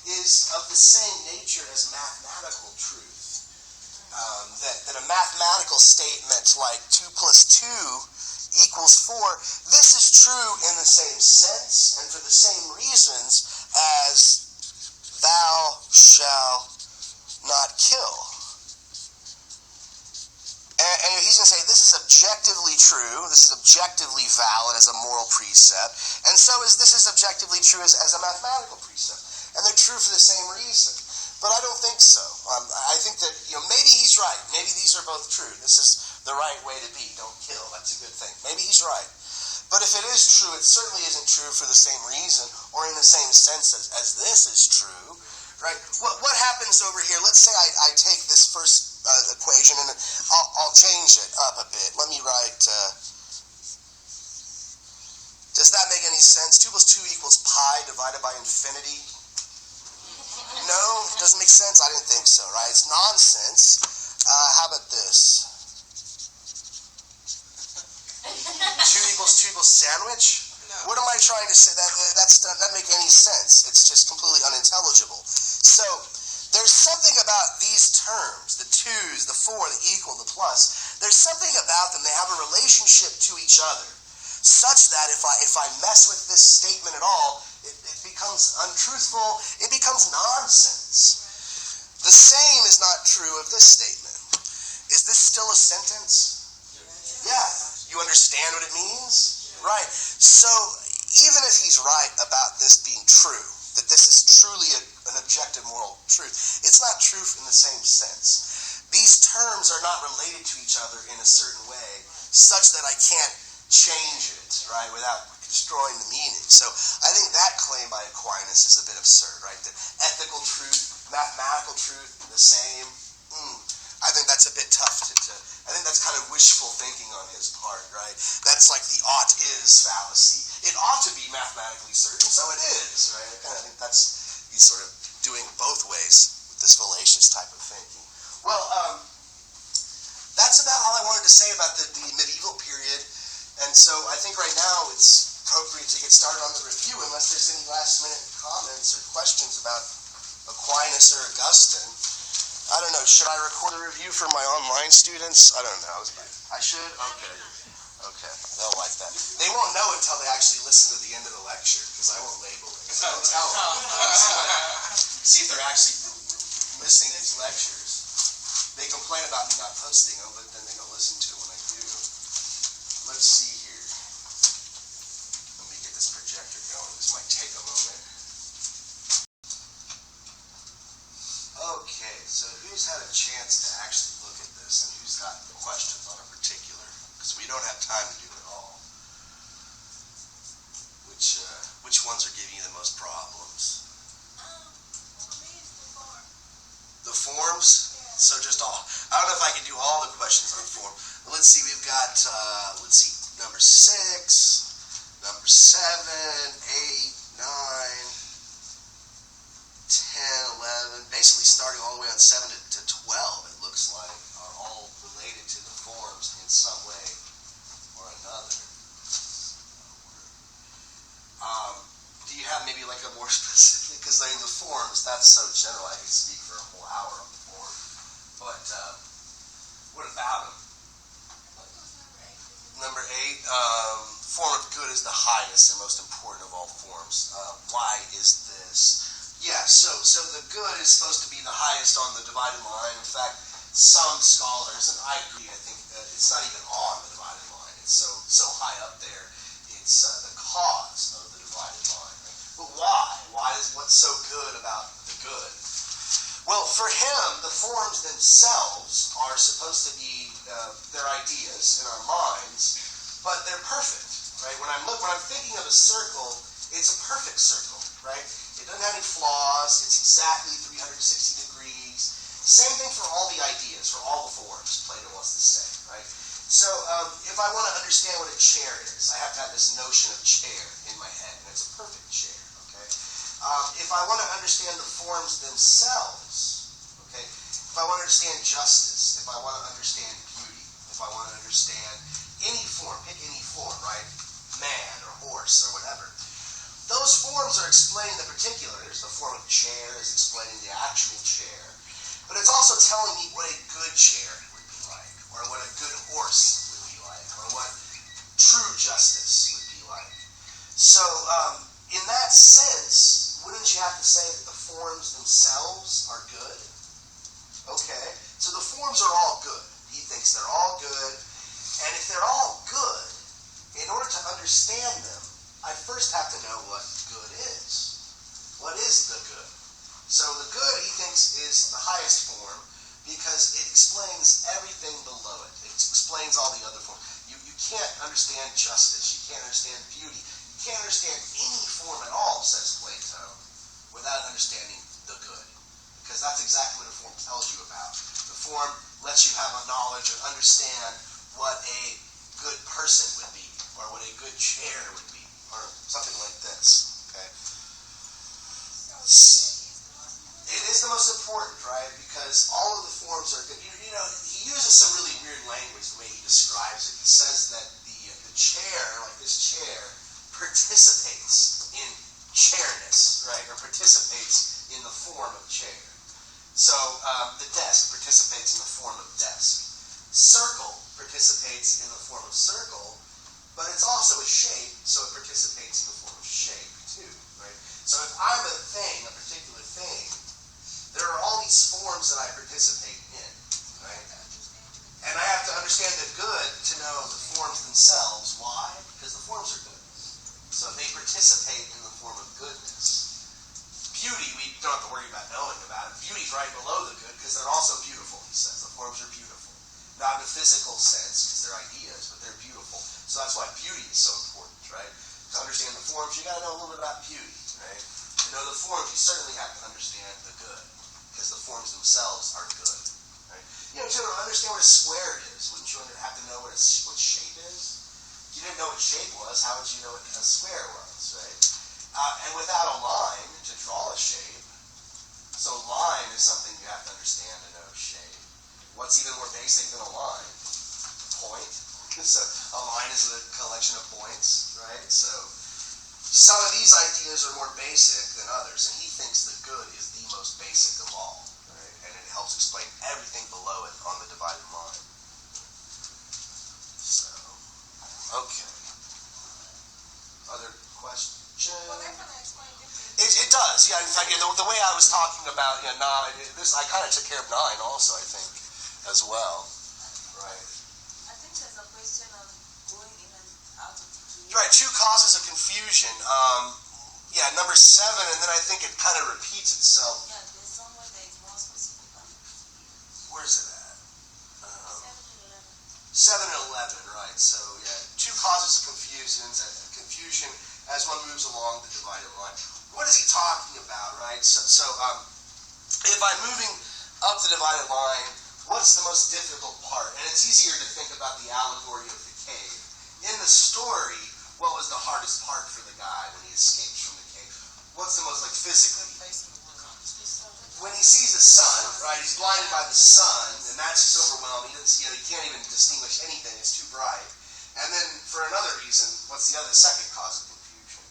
is of the same nature as mathematical truth. That a mathematical statement like 2 + 2 = 4, this is true in the same sense and for the same reasons as thou shalt not kill. And he's going to say this is objectively true, this is objectively valid as a moral precept, and so this is objectively true as a mathematical precept. And they're true for the same reason. But I don't think so. I think that, maybe he's right. Maybe these are both true. This is the right way to be. Don't kill. That's a good thing. Maybe he's right. But if it is true, it certainly isn't true for the same reason or in the same sense as this is true, right? What happens over here? Let's say I take this first equation and I'll change it up a bit. Let me write, does that make any sense? 2 + 2 = pi divided by infinity. No, it doesn't make sense? I didn't think so, right? It's nonsense. How about this? 2 = 2 = sandwich? No. What am I trying to say? That doesn't make any sense. It's just completely unintelligible. So, there's something about these terms, the 2's, the 4, the equal, the plus. There's something about them. They have a relationship to each other, such that if I mess with this statement at all, it becomes becomes untruthful, it becomes nonsense. The same is not true of this statement. Is this still a sentence? Yeah. You understand what it means? Right. So even if he's right about this being true, that this is truly an objective moral truth, it's not truth in the same sense. These terms are not related to each other in a certain way, such that I can't change it, right, without destroying the meaning. So I think that claim by Aquinas is a bit absurd, right? That ethical truth, mathematical truth, the same. I think that's a bit tough to I think that's kind of wishful thinking on his part, right? That's like the ought is fallacy. It ought to be mathematically certain, so it is, right? I kind of think he's sort of doing both ways with this fallacious type of thinking. Well, that's about all I wanted to say about the medieval period. And so I think right now it's appropriate to get started on the review, unless there's any last minute comments or questions about Aquinas or Augustine. I don't know, should I record a review for my online students? I don't know. I should? Okay, they'll like that. They won't know until they actually listen to the end of the lecture, because I won't label it. So I'll tell them. See if they're actually listening to these lectures. They complain about me not posting them, but then they don't listen to them when I do. Let's see here. Let me get this projector going. This might take a moment. Okay, so who's had a chance to actually look at this, and who's got questions on a particular? Because we don't have time to do it all. Which ones are giving you the most problems? For me, it's the form. The forms? Yeah. So just all. I don't know if I can do all the questions on form. But let's see, we've got, number 6, number 7, 8, 9, 10, 11, basically starting all the way on 7 to 12, it looks like, are all related to the forms in some way or another. Do you have maybe like a more specific, because I mean the forms, that's so general, I could speak for a whole hour on the form. But what about them? What was Number number 8? 8, form of good is the highest and most important of all forms. Why is this? Yeah, so the good is supposed to be the highest on the divided line. In fact, some scholars, and I agree, I think it's not even on the divided line. It's so high up there. It's the cause of the divided line. But why? What's so good about the good? Well, for him, the forms themselves are supposed to be their ideas in our minds, but they're perfect, right? When I'm thinking of a circle, it's a perfect circle, right? It doesn't have any flaws. It's exactly 360 degrees. Same thing for all the ideas, for all the forms Plato wants to say, right? So if I want to understand what a chair is, I have to have this notion of chair in my head, and it's a perfect chair, okay? If I want to understand the forms themselves, okay? If I want to understand justice, if I want to understand beauty, if I want to understand any form, pick any form, right? Man or horse or whatever. Those forms are explaining the particulars. The form of chair is explaining the actual chair. But it's also telling me what a good chair would be like, or what a good horse would be like, or what true justice would be like. So, in that sense, wouldn't you have to say that the forms themselves are good? Okay, so the forms are all good. He thinks they're all good. And if they're all good, in order to understand them, I first have to know what good is. What is the good? So the good, he thinks, is the highest form because it explains everything below it. It explains all the other forms. You can't understand justice. You can't understand beauty. You can't understand any form at all, says Plato, without understanding the good. Because that's exactly what a form tells you about. The form lets you have a knowledge and understand what a good person would be, or what a good chair would be, or something like this, okay? It is the most important, right? Because all of the forms are good. You know, he uses some really weird language the way he describes it. He says that the chair, like this chair, participates in chairness, right? Or participates in the form of chair. So the desk participates in the form of desk. Circle participates in the form of circle, but it's also a shape, so it participates in the form of shape too, right? So if I'm a thing, a particular thing, there are all these forms that I participate in, right? And I have to understand the good to know the forms themselves. Why? Because the forms are good. So they participate in the form of goodness. Beauty, we don't have to worry about knowing about it. Beauty's right below the good because they're also beautiful, he says. The forms are beautiful. Not in a physical sense because they're ideas, but they're beautiful. So that's why beauty is so important, right? To understand the forms, you got to know a little bit about beauty, right? To know the forms, you certainly have to understand the good because the forms themselves are good, right? You know, to understand what a square is, wouldn't you have to know what shape is? If you didn't know what shape was, how would you know what a square was, right? And without a line to draw a shape, so line is something you have to understand to know shape. What's even more basic than a line? Point. So a line is a collection of points, right? So some of these ideas are more basic than others, and he thinks the good is the most basic of all, right? And it helps explain everything below it on the divided line. So, okay. Other questions? Well, that kind of explains different. It does, yeah. In fact, the way I was talking about, this I kind of took care of 9 also, I think, as well. Right. I think there's a question of going in and out of the cave. Right, 2 causes of confusion. Number 7, and then I think it kind of repeats itself. Yeah, there's somewhere that is more specific on the cave. Where's it at? 7 and 11. 7 and 11, right. So, yeah, 2 causes of confusion as one moves along the divided line. What is he talking about, right? So if I'm moving up the divided line, what's the most difficult part? And it's easier to think about the allegory of the cave. In the story, what was the hardest part for the guy when he escapes from the cave? What's the most, physically? When he sees the sun, right, he's blinded by the sun, and that's just overwhelming. He can't even distinguish anything. It's too bright. And then, for another reason, what's the second cause of confusion?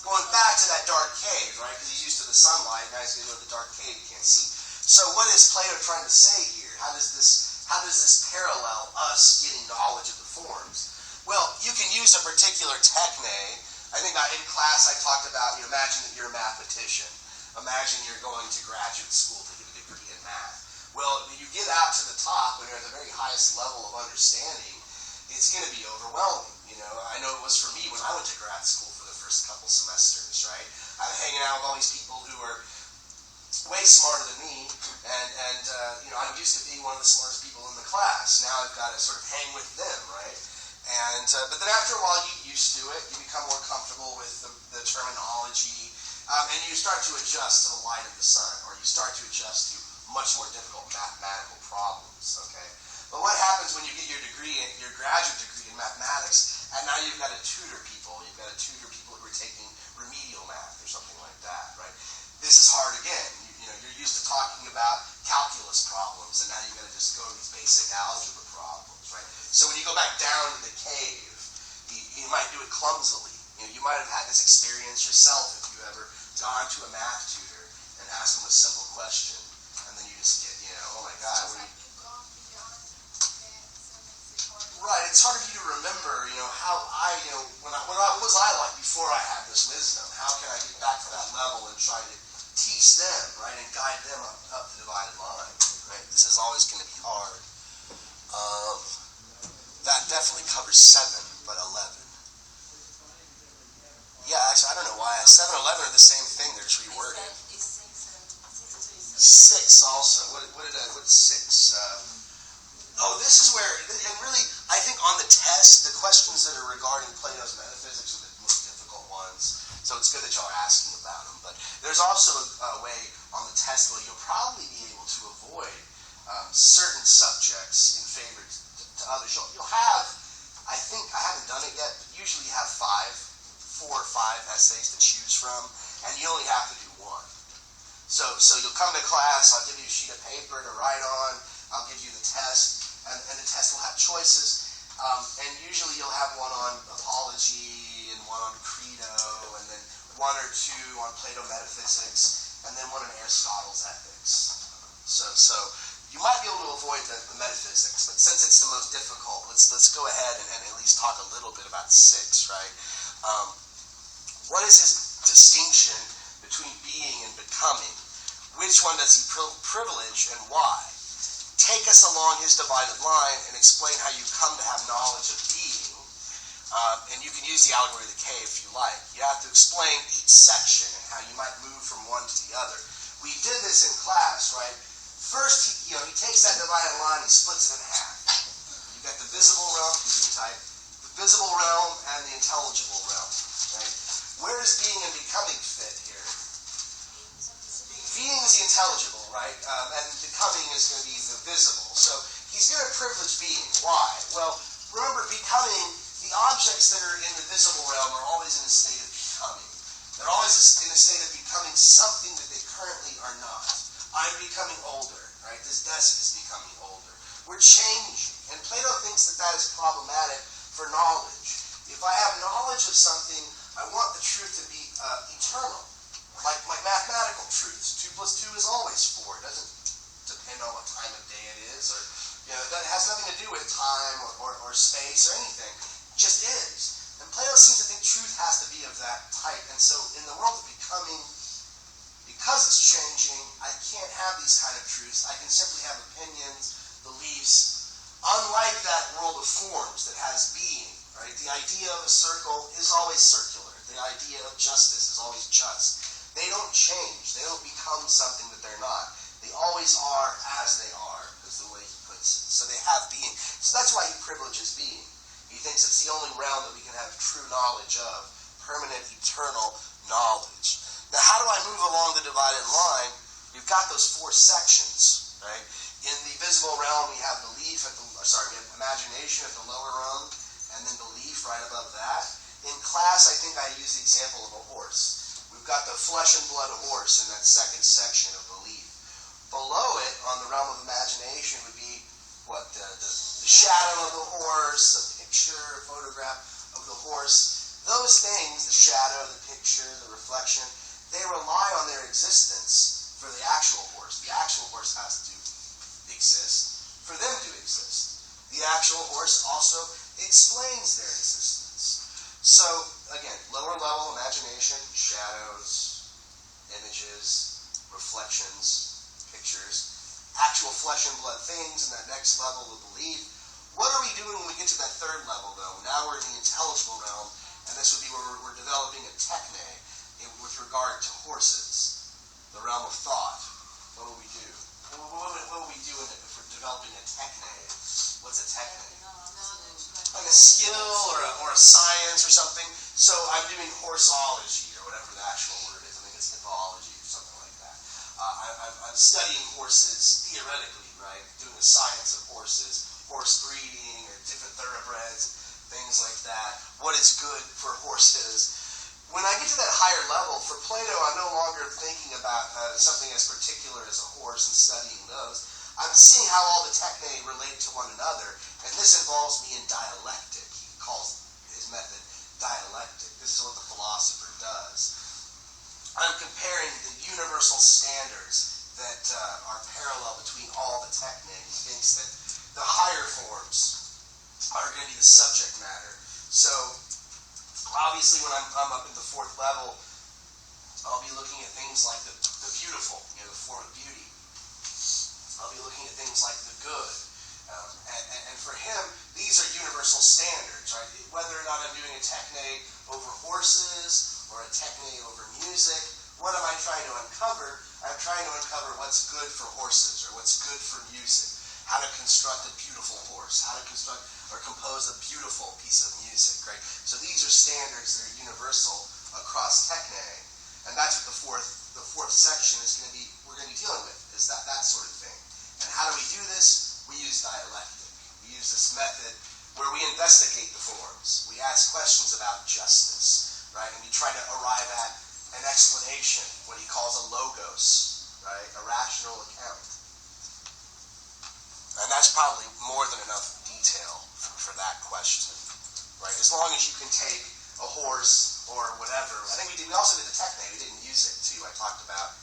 Going back to that dark cave, right, because he's used to the sunlight, now he's going to go to the dark cave, he can't see. So what is Plato trying to say here? How does this parallel us getting knowledge of the forms? Well, you can use a particular techne. I think in class I talked about, imagine that you're a mathematician. Imagine you're going to graduate school to get a degree in math. Well, when you get out to the top, when you're at the very highest level of understanding, it's going to be overwhelming. I know it was for me when I went to grad school for the first couple semesters, right? I'm hanging out with all these people who are way smarter than me, and I'm used to being one of the smartest people in the class. Now I've got to sort of hang with them, right? And but then after a while, you get used to it. You become more comfortable with the terminology, and you start to adjust to the light of the sun, or you start to adjust to much more difficult mathematical problems. Okay, but what happens when you get your degree, your graduate degree in mathematics, and now you've got to tutor people? You've got to tutor people who are taking remedial math or something like that, right? This is hard again. You're used to talking about calculus problems, and now you've got to just go to these basic algebra problems, right? So when you go back down to the cave, you might do it clumsily. You might have had this experience yourself if you ever gone to a math tutor and asked them a simple question, and then you just get, oh my God. It's like you've gone beyond that, so it makes it harder. Right, it's hard for you to remember, how what was I like before I had this wisdom? How can I get back to that level and try to teach them, right, and guide them up the divided line, right? This is always going to be hard. That definitely covers 7, but 11. Yeah, actually, I don't know why. 7 and 11 are the same thing. They're just reworded. It's 6 also. What's 6? This is where, and really, I think on the test, the questions that are regarding Plato's metaphysics are the most difficult ones. So it's good that y'all are asking about them. But there's also a way on the test where you'll probably be able to avoid certain subjects in favor to others. You'll have, I think, I haven't done it yet, but usually you have 4 or 5 essays to choose from, and you only have to do 1. So you'll come to class, I'll give you a sheet of paper to write on, I'll give you the test, and the test will have choices, and usually you'll have 1 on apology, and 1 on credo, and then 1 or 2 on Plato metaphysics, and then 1 on Aristotle's ethics. So you might be able to avoid the metaphysics, but since it's the most difficult, let's go ahead and at least talk a little bit about 6, right? What is his distinction between being and becoming. Which one does he privilege and why? Take us along his divided line and explain how you come to have knowledge of being. And you can use the allegory of the cave if you like. You have to explain each section and how you might move from one to the other. We did this in class, right? First, he takes that divided line, he splits it in half. You've got the visible realm, the visible realm and the intelligible realm, right? Where does being and becoming fit here? Being is the intelligible, right? And becoming is going to be the visible. So he's going to privilege being. Why? Well, remember, becoming, the objects that are in the visible realm are always in a state of becoming. They're always in a state of becoming something that they currently are not. I'm becoming older, right? This desk is becoming older. We're changing. And Plato thinks that that is problematic for knowledge. If I have knowledge of something, I want the truth to be eternal. Like mathematical truths. 2 plus 2 is always 4. It doesn't depend on what time of day it is, or it has nothing to do with time or space or anything. It just is. And Plato seems to think truth has to be of that type. And so in the world of becoming, because it's changing, I can't have these kind of truths. I can simply have opinions, beliefs, unlike that world of forms that has being. Right? The idea of a circle is always circular. The idea of justice is always just. They don't change. They don't become something that they're not. They always are as they are, is the way he puts it. So they have being. So that's why he privileges being. He thinks it's the only realm that we can have true knowledge of, permanent, eternal knowledge. Now, how do I move along the divided line? We've got those 4 sections, right? In the visible realm, we have belief we have imagination at the lower rung, and then belief right above that. In class, I think I used the example of a horse. We've got the flesh and blood horse in that second section of belief. Below it, on the realm of imagination, would be the shadow of the horse, a picture, a photograph of the horse. Those things, the shadow, the picture, the reflection, they rely on their existence for the actual horse. The actual horse has to exist for them to exist. The actual horse also explains their existence. So, again, lower level imagination, shadows, images, reflections, pictures, actual flesh and blood things in that next level of belief. What are we doing when we get to that third level, though? Now we're in the intelligible realm, and this would be where we're developing a techne with regard to horses, the realm of thought. What will we do? What will we do if we're developing a techne? What's a techne? Like a skill or a science or something. So I'm doing horseology or whatever the actual word is. I think it's hippology or something like that. I'm studying horses theoretically, right? Doing the science of horses, horse breeding or different thoroughbreds, things like that. What is good for horses. When I get to that higher level, for Plato, I'm no longer thinking about something as particular as a horse and studying those. I'm seeing how all the techne relate to one another, and this involves me in dialectic. He calls his method dialectic. This is what the philosopher does. I'm comparing the universal standards that are parallel between all the techne. He thinks that the higher forms are going to be the subject matter. So, obviously, when I'm up at the 4th level, I'll be looking at things like the beautiful, the form of beauty. I'll be looking at things like the good. And for him, these are universal standards, right? Whether or not I'm doing a techne over horses or a techne over music, what am I trying to uncover? I'm trying to uncover what's good for horses or what's good for music. How to construct a beautiful horse, how to construct or compose a beautiful piece of music, right? So these are standards that are universal across techne, and that's what the fourth section is going to be. We're going to be dealing with is that sort of thing. And how do we do this? We use dialectic. We use this method where we investigate the forms. We ask questions about justice, right? And we try to arrive at an explanation, what he calls a logos, right? A rational account. And that's probably more than enough detail for that question, right? As long as you can take a horse or whatever. I think we also did the techne. We didn't use it too. I talked about,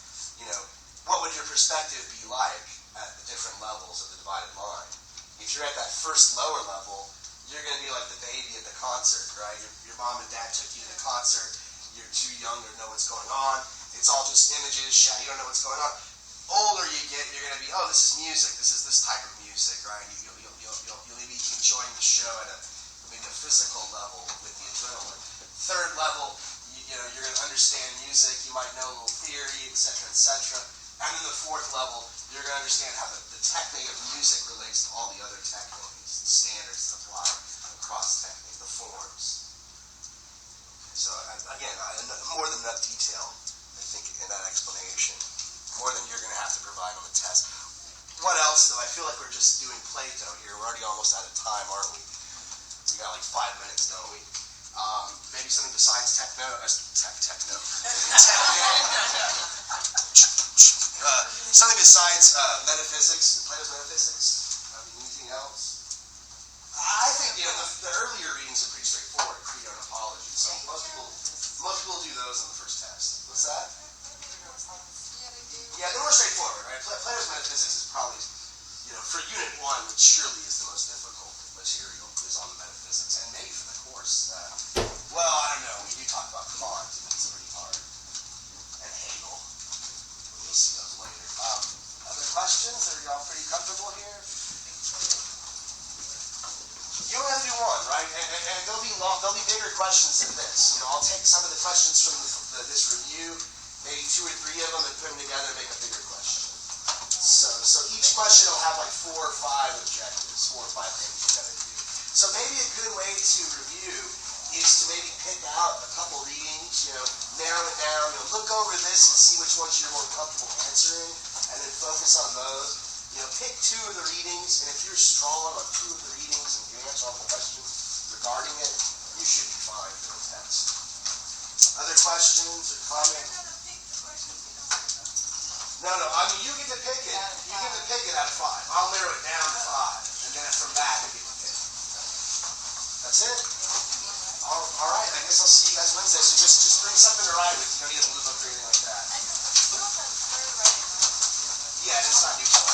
what would your perspective be like at the different levels of the divided line? If you're at that first lower level, you're going to be like the baby at the concert, right? Your mom and dad took you to the concert. you're too young to know what's going on. It's all just images, shadow, you don't know what's going on. Older you get, you're going to be, oh, this is music. This is this type of music, right? You'll maybe enjoying the show at maybe a physical level with the adrenaline. Third level, you're going to understand music. You might know a little theory, etc., etc. And then the fourth level, you're going to understand how the technique of music relates to all the other techniques, the standards that apply across technique, the forms. So again, more than enough detail, I think, in that explanation. More than you're going to have to provide on the test. What else, though? I feel like we're just doing Plato here. We're already almost out of time, aren't we? We got like 5 minutes, don't we? Maybe something besides techno. Something besides metaphysics, Plato's metaphysics. Anything else? I think the earlier readings are pretty straightforward. Credo and apology. So most people do those on the first test. What's that? Yeah, they're more straightforward, right? Plato's metaphysics is probably, for Unit 1, which surely is the most difficult material, is on the metaphysics, and maybe for the course. Well, I don't know. We do talk about Kant, and it's pretty hard, and Hegel. We'll see those later. Other questions? Are y'all pretty comfortable here? You only have to do one, right? And there'll be bigger questions than this. I'll take some of the questions from this review. Maybe 2 or 3 of them and put them together and make a bigger question. So each question will have like 4 or 5 objectives, 4 or 5 things you gotta do. So maybe a good way to review is to maybe pick out a couple readings, narrow it down, look over this and see which ones you're more comfortable answering, and then focus on those. Pick 2 of the readings, and if you're strong on 2 of the readings and you answer all the questions regarding it, you should be fine for the test. Other questions or comments? No, I mean, you get to pick it. You get to pick it out of 5. I'll narrow it down to 5, and then from that, you get to pick. That's it. All right. I guess I'll see you guys Wednesday. So just bring something to write with. You don't need a blue book or anything like that. Yeah, it's not new.